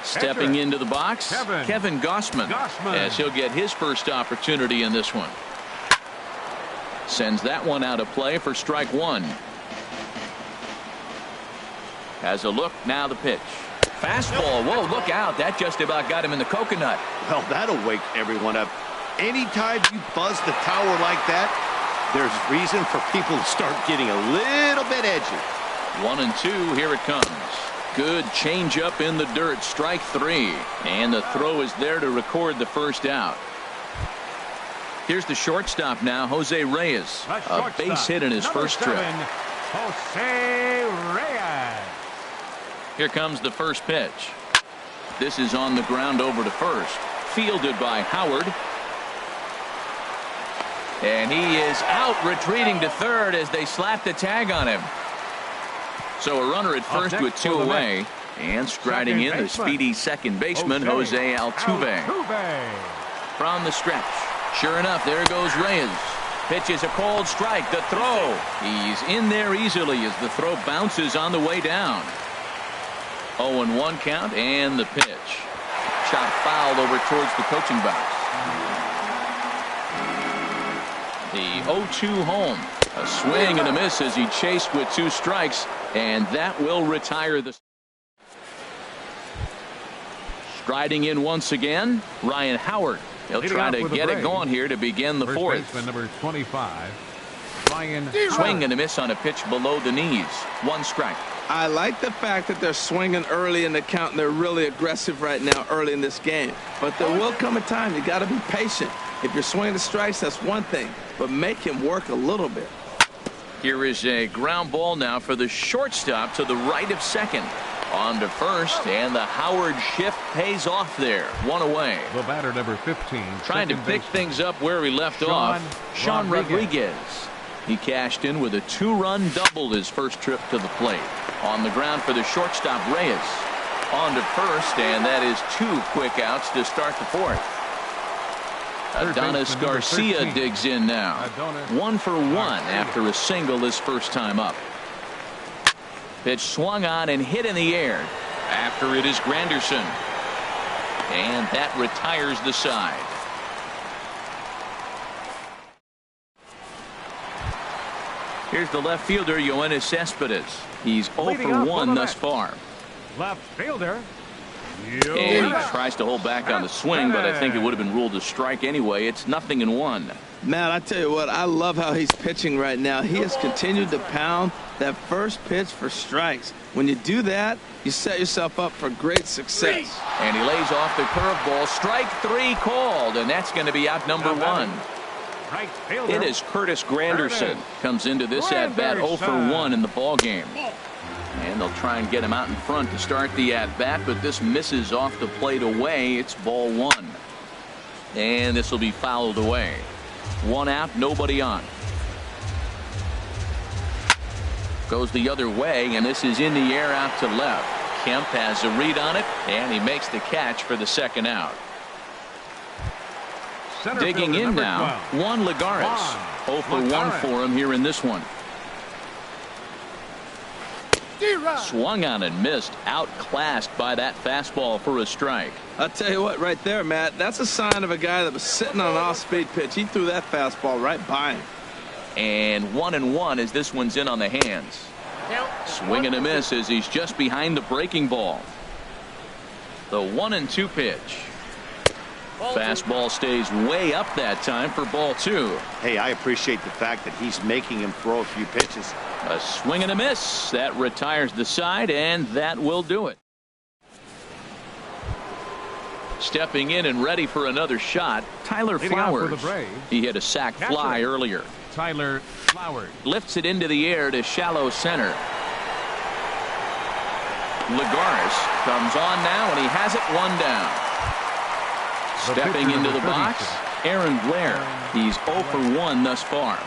Speaker 1: Stepping
Speaker 3: Catcher,
Speaker 1: into the box, Kevin Gossman, as he'll get his first opportunity in this one. Sends that one out of play for strike 1. Has a look, now the pitch. Fastball, whoa, look out. That just about got him in the coconut.
Speaker 2: Well, that'll wake everyone up. Anytime you buzz the tower like that, there's reason for people to start getting a little bit edgy.
Speaker 1: 1-2, here it comes. Good changeup in the dirt, strike 3. And the throw is there to record the first out. Here's the shortstop now, Jose Reyes. A base hit in his first trip.
Speaker 3: Jose Reyes.
Speaker 1: Here comes the first pitch. This is on the ground over to first. Fielded by Howard. And he is out, retreating to third as they slap the tag on him. So a runner at first with 2 away. And striding in the speedy second baseman, Jose Altuve. From the stretch. Sure enough, there goes Reyes. Pitch is a called strike. The throw. He's in there easily as the throw bounces on the way down. 0-1 count and the pitch. Shot fouled over towards the coaching box. The 0-2 home. A swing and a miss as he chased with 2 strikes, and that will retire the. Striding in once again, Ryan Howard. He'll try to get it going here to begin the fourth.
Speaker 3: First baseman number 25, Ryan.
Speaker 1: Swing and a miss on a pitch below the knees. 1 strike.
Speaker 4: I like the fact that they're swinging early in the count, and they're really aggressive right now early in this game. But there will come a time you got to be patient. If you're swinging the strikes, that's one thing, but make him work a little bit.
Speaker 1: Here is a ground ball now for the shortstop to the right of second. On to first, and the Howard shift pays off there. 1 away.
Speaker 3: The batter number 15.
Speaker 1: Trying to pick things up where we left off. Sean Rodriguez. He cashed in with a 2-run double his first trip to the plate. On the ground for the shortstop, Reyes. On to first, and that is 2 quick outs to start the fourth. Adonis Garcia digs in now. 1 for 1 after a single his first time up. Pitch swung on and hit in the air. After it is Granderson. And that retires the side. Here's the left fielder, Yoenis Cespedes. He's 0 for 1 thus far.
Speaker 3: Left fielder.
Speaker 1: And he tries to hold back on the swing, but I think it would have been ruled a strike anyway. It's 0-1.
Speaker 4: Man, I tell you what, I love how he's pitching right now. He has continued to pound that first pitch for strikes. When you do that, you set yourself up for great success.
Speaker 1: And he lays off the curveball. Strike 3 called, and that's going to be out number 1.
Speaker 3: Right fielder.
Speaker 1: It is Curtis Granderson. Comes into this at-bat 0 for 1 in the ball game. And they'll try and get him out in front to start the at-bat, but this misses off the plate away. It's ball 1. And this will be fouled away. 1 out, nobody on. Goes the other way, and this is in the air out to left. Kemp has a read on it, and he makes the catch for the second out. Digging in now, Juan Lagares. 0 for 1 for him here in this one. Swung on and missed, outclassed by that fastball for a strike.
Speaker 4: I'll tell you what, right there, Matt, that's a sign of a guy that was sitting on an off-speed pitch. He threw that fastball right by him.
Speaker 1: And 1-1 as this one's in on the hands. Swing and a miss as he's just behind the breaking ball. The 1-2 pitch. Fastball stays way up that time for ball 2.
Speaker 2: Hey, I appreciate the fact that he's making him throw a few pitches.
Speaker 1: A swing and a miss. That retires the side, and that will do it. Stepping in and ready for another shot, Tyler Flowers. He hit a sac fly earlier.
Speaker 3: Tyler Flowers
Speaker 1: lifts it into the air to shallow center. Lagares comes on now, and he has it 1 down. Stepping into the box, Aaron Blair. He's 0 for 1 thus far.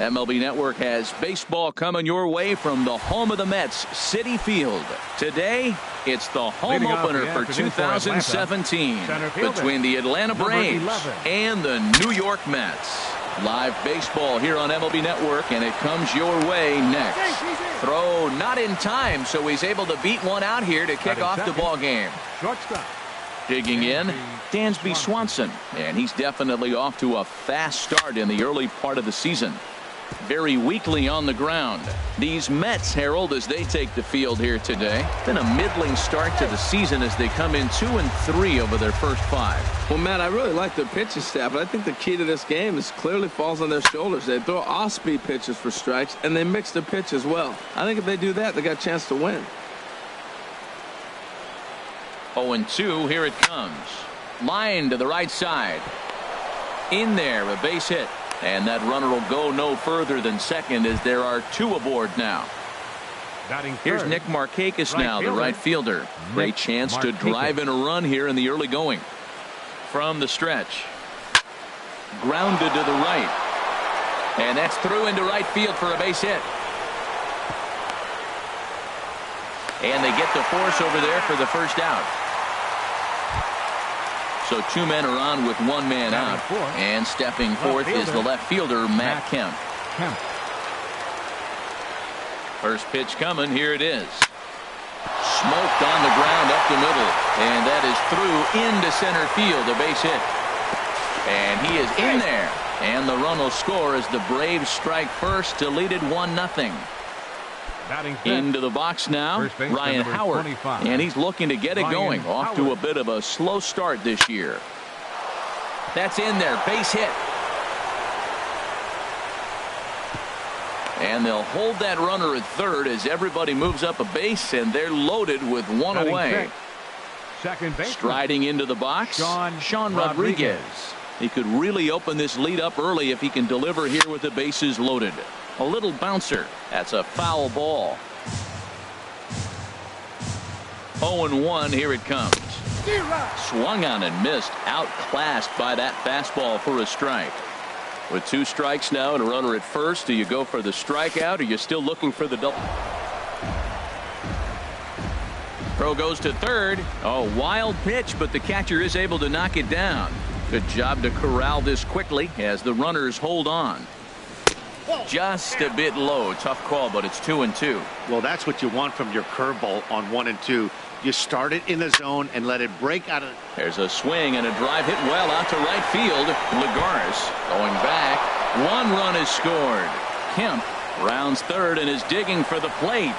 Speaker 1: MLB Network has baseball coming your way from the home of the Mets, Citi Field. Today, it's the home opener for 2017 between the Atlanta Braves and the New York Mets. Live baseball here on MLB Network, and it comes your way next. Throw not in time, so he's able to beat one out here to kick off the ball game.
Speaker 3: Shortstop.
Speaker 1: Digging in, Dansby Swanson, and he's definitely off to a fast start in the early part of the season. Very weakly on the ground. These Mets, Harold, as they take the field here today, been a middling start to the season as they come in 2-3 over their first 5.
Speaker 4: Well, Matt, I really like their pitching staff, but I think the key to this game is clearly falls on their shoulders. They throw off-speed pitches for strikes, and they mix the pitch as well. I think if they do that, they got a chance to win.
Speaker 1: 0-2, here it comes. Line to the right side. In there, a base hit. And that runner will go no further than second as there are 2 aboard now. Here's Nick Markakis now, the right fielder. Great chance to drive in a run here in the early going. From the stretch. Grounded to the right. And that's through into right field for a base hit. And they get the force over there for the first out. So 2 men are on with 1 man out. And stepping forth is the left fielder, Matt Kemp. First pitch coming. Here it is. Smoked on the ground up the middle. And that is through into center field. A base hit. And he is in there. And the run will score as the Braves strike first to lead it 1-0. Into the box now, Ryan Howard, and he's looking to get it going. Off to a bit of a slow start this year. That's in there, base hit. And they'll hold that runner at third as everybody moves up a base, and they're loaded with 1 away. Striding into the box, Sean Rodriguez. He could really open this lead up early if he can deliver here with the bases loaded. A little bouncer. That's a foul ball. 0-1. Here it comes. Swung on and missed. Outclassed by that fastball for a strike. With 2 strikes now and a runner at first, do you go for the strikeout or are you still looking for the double? Throw goes to third. A wild pitch, but the catcher is able to knock it down. Good job to corral this quickly as the runners hold on. Just a bit low. Tough call, but it's 2-2.
Speaker 2: Well, that's what you want from your curveball on 1 and 2. You start it in the zone and let it break out of.
Speaker 1: There's a swing and a drive hit well out to right field. Lagares going back. 1 run is scored. Kemp rounds third and is digging for the plate.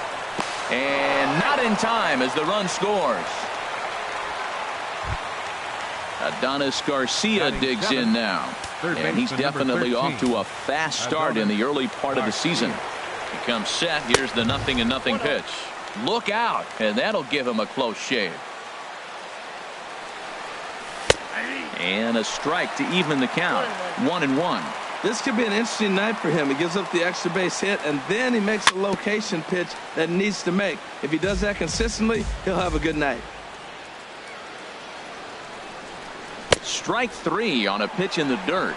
Speaker 1: And not in time as the run scores. Adonis Garcia digs in now. And he's definitely off to a fast start in the early part of the season. He comes set. Here's the 0-0 pitch. Look out. And that'll give him a close shave. And a strike to even the count. 1-1.
Speaker 4: This could be an interesting night for him. He gives up the extra base hit, and then he makes a location pitch that he needs to make. If he does that consistently, he'll have a good night.
Speaker 1: Strike 3 on a pitch in the dirt.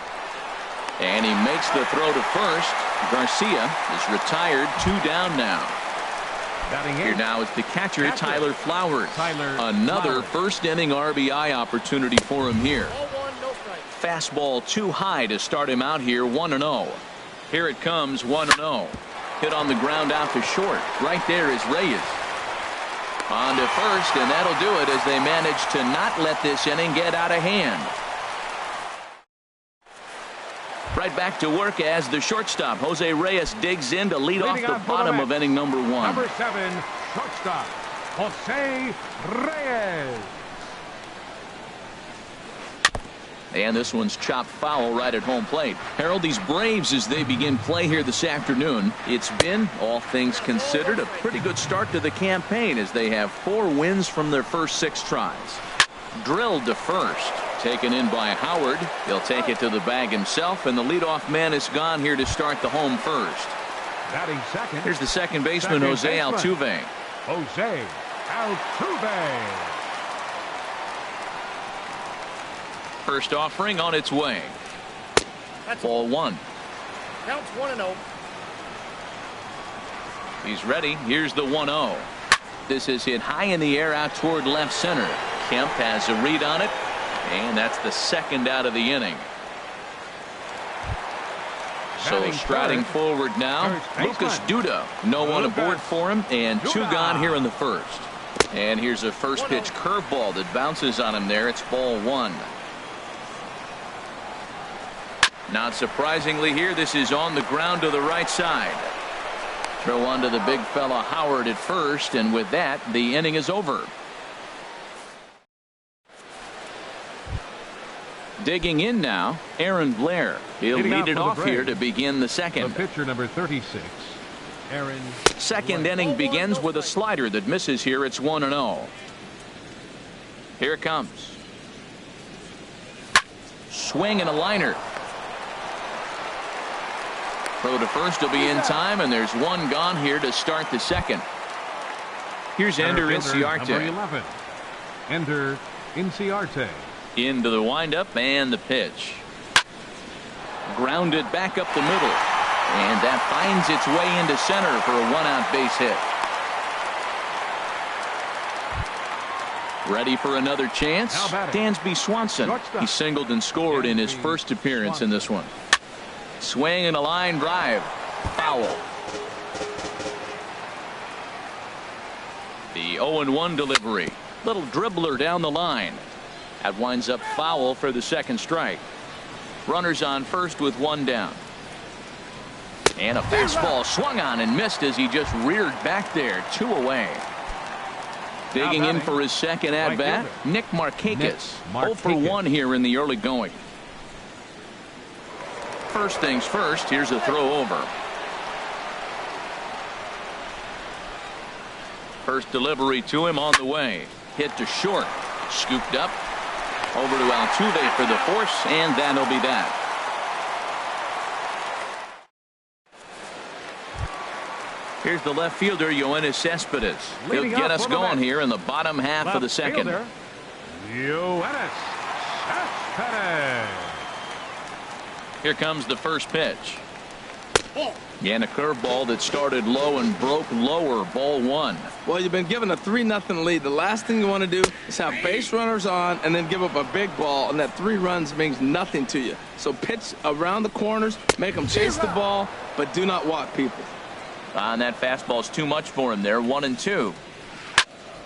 Speaker 1: And he makes the throw to first. Garcia is retired. 2 down now. Here now is the catcher, Tyler Flowers. Another first inning RBI opportunity for him here. Fastball too high to start him out here. 1-0. Here it comes. 1-0. Hit on the ground out to short. Right there is Reyes. On to first, and that'll do it as they manage to not let this inning get out of hand. Right back to work as the shortstop, Jose Reyes, digs in to lead off the bottom of inning number 1.
Speaker 3: Number 7, shortstop, Jose Reyes.
Speaker 1: And this one's chopped foul right at home plate. Harold, these Braves, as they begin play here this afternoon, it's been, all things considered, a pretty good start to the campaign as they have 4 wins from their first 6 tries. Drilled to first. Taken in by Howard. He'll take it to the bag himself, and the leadoff man is gone here to start the home first.
Speaker 3: Batting second.
Speaker 1: Here's the second baseman, Jose Altuve.
Speaker 3: Jose Altuve.
Speaker 1: First offering on its way. Ball 1.
Speaker 5: Counts 1-0.
Speaker 1: He's ready. Here's the 1-0. This is hit high in the air out toward left center. Kemp has a read on it, and that's the second out of the inning. So striding forward now, Lucas Duda. No one aboard for him, and 2 gone here in the first. And here's a first pitch curveball that bounces on him there. It's ball 1. Not surprisingly here, this is on the ground to the right side. Throw onto the big fella Howard at first, and with that, the inning is over. Digging in now, Aaron Blair. He'll lead it off here to begin the second.
Speaker 3: The pitcher number 36, Aaron.
Speaker 1: Second inning begins with a slider that misses here. It's 1-0. Here it comes. Swing and a liner. Throw to first will be in time, and there's 1 gone here to start the second. Here's Ender Inciarte.
Speaker 3: Number 11, Ender Inciarte.
Speaker 1: Into the windup and the pitch. Grounded back up the middle. And that finds its way into center for a 1-out base hit. Ready for another chance? Dansby Swanson. He singled and scored in his first appearance in this one. Swing and a line drive. Foul. The 0-1 delivery. Little dribbler down the line. That winds up foul for the second strike. Runners on first with 1 down. And a fastball swung on and missed as he just reared back there. 2 away. Digging in for his second at bat, Nick Markakis. 0 for 1 here in the early going. First things first, here's a throw over. First delivery to him on the way. Hit to short. Scooped up. Over to Altuve for the force, and that'll be that. Here's the left fielder, Yoenis Cespedes. He'll get us going here in the bottom half of the second.
Speaker 3: Yoenis Cespedes.
Speaker 1: Here comes the first pitch. And a curveball that started low and broke lower. Ball 1.
Speaker 4: Well, you've been given a 3-0 lead. The last thing you want to do is have base runners on and then give up a big ball, and that 3 runs means nothing to you. So pitch around the corners, make them chase the ball, but do not walk people.
Speaker 1: And that fastball's too much for him there. 1-2.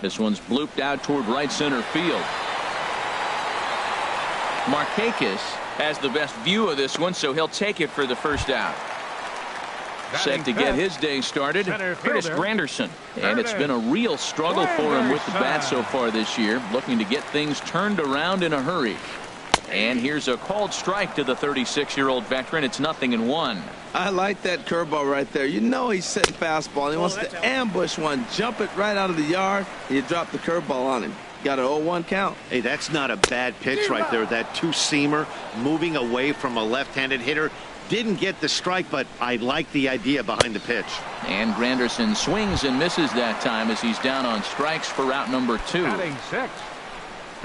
Speaker 1: This one's blooped out toward right center field. Markakis has the best view of this one, so he'll take it for the first out. Set to get his day started, Curtis Granderson. And it's been a real struggle for him with the bat so far this year, looking to get things turned around in a hurry. And here's a called strike to the 36-year-old veteran. It's 0-1.
Speaker 4: I like that curveball right there. You know he's setting fastball, and he wants to ambush one, jump it right out of the yard, and you drop the curveball on him. Got an 0-1 count.
Speaker 2: Hey, that's not a bad pitch right there. That 2-seamer moving away from a left-handed hitter. Didn't get the strike, but I like the idea behind the pitch.
Speaker 1: And Granderson swings and misses that time as he's down on strikes for route number 2.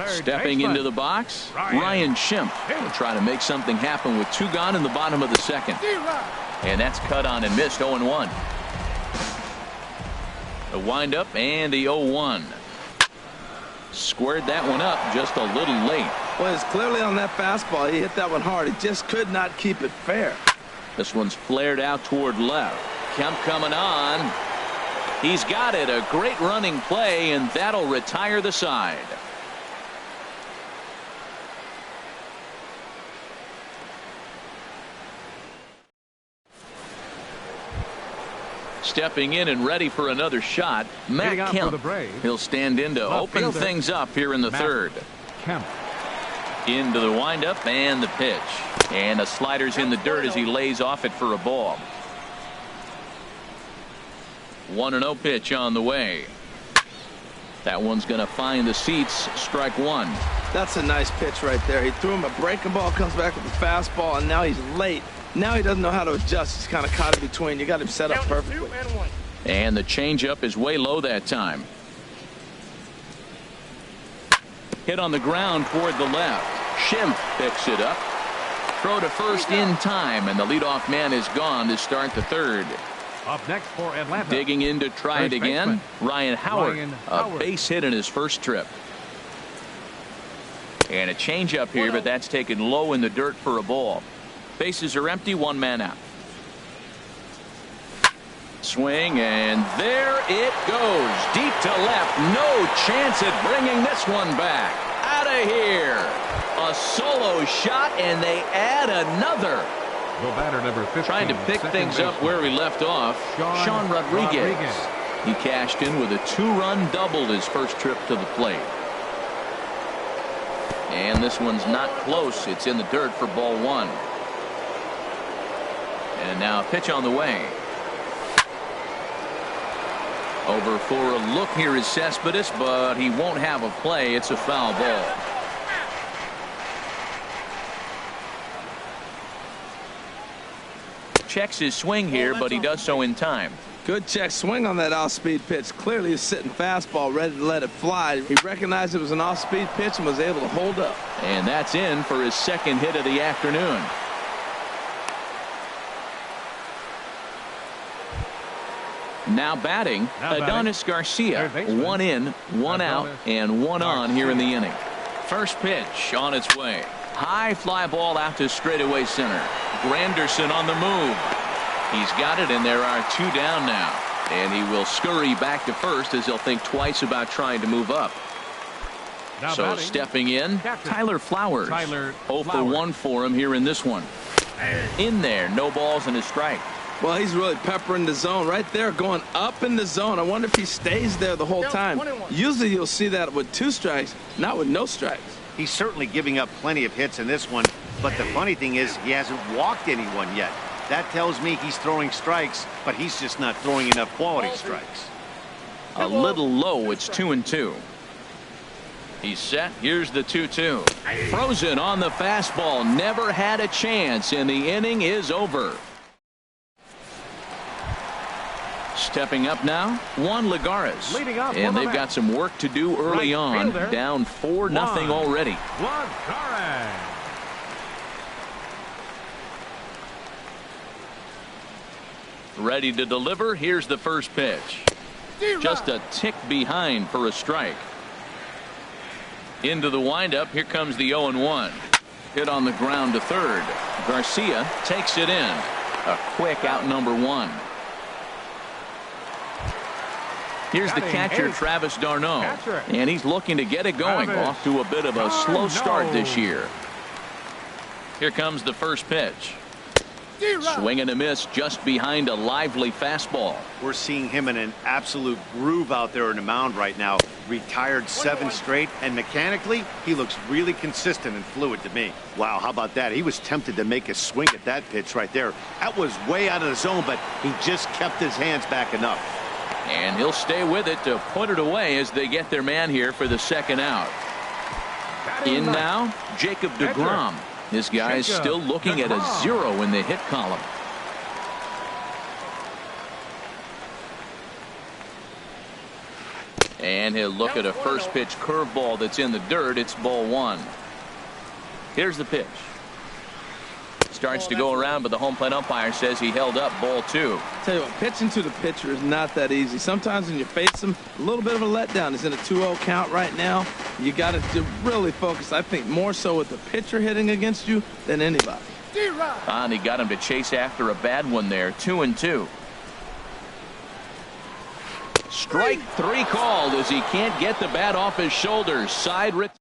Speaker 1: Stepping into the box, Ryan Schimpf will try to make something happen with 2 gone in the bottom of the second. And that's cut on and missed. 0-1. The windup and the 0-1. Squared that one up just a little late.
Speaker 4: Well, it's clearly on that fastball. He hit that one hard. He just could not keep it fair.
Speaker 1: This one's flared out toward left. Kemp coming on. He's got it. A great running play, and that'll retire the side. Stepping in and ready for another shot, Matt Kemp. He'll stand in to open things up here in the third.
Speaker 3: Kemp.
Speaker 1: Into the windup and the pitch. And the slider's in the dirt as he lays off it for a ball. 1-0 pitch on the way. That one's going to find the seats. Strike 1.
Speaker 4: That's a nice pitch right there. He threw him a breaking ball, comes back with a fastball, and now he's late. Now he doesn't know how to adjust. He's kind of caught in between. You got him set up perfectly.
Speaker 1: And the changeup is way low that time. Hit on the ground toward the left. Schimpf picks it up. Throw to first in time, and the leadoff man is gone to start the third.
Speaker 3: Up next for Atlanta.
Speaker 1: Digging in to try it again, Ryan Howard. A base hit in his first trip. And a changeup here, but that's taken low in the dirt for a ball. Bases are empty, one man out. Swing, and there it goes. Deep to left. No chance at bringing this one back. Out of here. A solo shot, and they add another.
Speaker 3: The batter, number 15.
Speaker 1: Trying to pick things up where we left off. Sean Rodriguez. He cashed in with a 2-run double his first trip to the plate. And this one's not close. It's in the dirt for ball one. And now a pitch on the way. Over for a look here is Cespedes, but he won't have a play. It's a foul ball. Checks his swing here, but he does so in time.
Speaker 4: Good check swing on that off-speed pitch. Clearly a sitting fastball ready to let it fly. He recognized it was an off-speed pitch and was able to hold up.
Speaker 1: And that's in for his second hit of the afternoon. Now batting, Adonis Garcia. 1 in, 1 out, and 1 on here in the inning. First pitch on its way. High fly ball out to straightaway center. Granderson on the move. He's got it, and there are 2 down now. And he will scurry back to first as he'll think twice about trying to move up. So stepping in, Tyler Flowers. 0 for 1 for him here in this one. In there, no balls and a strike.
Speaker 4: Well, he's really peppering the zone right there, going up in the zone. I wonder if he stays there the whole time. Usually you'll see that with 2 strikes, not with no strikes.
Speaker 2: He's certainly giving up plenty of hits in this one, but the funny thing is he hasn't walked anyone yet. That tells me he's throwing strikes, but he's just not throwing enough quality strikes.
Speaker 1: A little low. It's 2-2. He's set. Here's the 2-2. Frozen on the fastball. Never had a chance, and the inning is over. Stepping up now, Juan Lagares. And they've got some work to do early on. Down 4-0 already. Ready to deliver. Here's the first pitch. Just a tick behind for a strike. Into the windup. Here comes the 0-1. Hit on the ground to third. Garcia takes it in. A quick out number 1. Here's the catcher, Travis d'Arnaud, and he's looking to get it going. Off to a bit of a slow start this year. Here comes the first pitch. Swing and a miss just behind a lively fastball.
Speaker 2: We're seeing him in an absolute groove out there in the mound right now. Retired 7 straight, and mechanically, he looks really consistent and fluid to me. Wow, how about that? He was tempted to make a swing at that pitch right there. That was way out of the zone, but he just kept his hands back enough.
Speaker 1: And he'll stay with it to put it away as they get their man here for the second out. In now, Jacob deGrom. This guy's still looking at a 0 in the hit column. And he'll look at a first pitch curveball that's in the dirt. It's ball 1. Here's the pitch. Starts to go around, but the home plate umpire says he held up ball 2.
Speaker 4: Tell you what, pitching to the pitcher is not that easy. Sometimes when you face him, a little bit of a letdown. He's in a 2-0 count right now. You got to really focus, I think, more so with the pitcher hitting against you than anybody.
Speaker 1: And he got him to chase after a bad one there. 2-2. Strike 3 called as he can't get the bat off his shoulders. Side rip.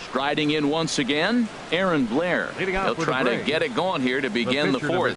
Speaker 1: Striding in once again, Aaron Blair. He'll try to get it going here to begin the 4th.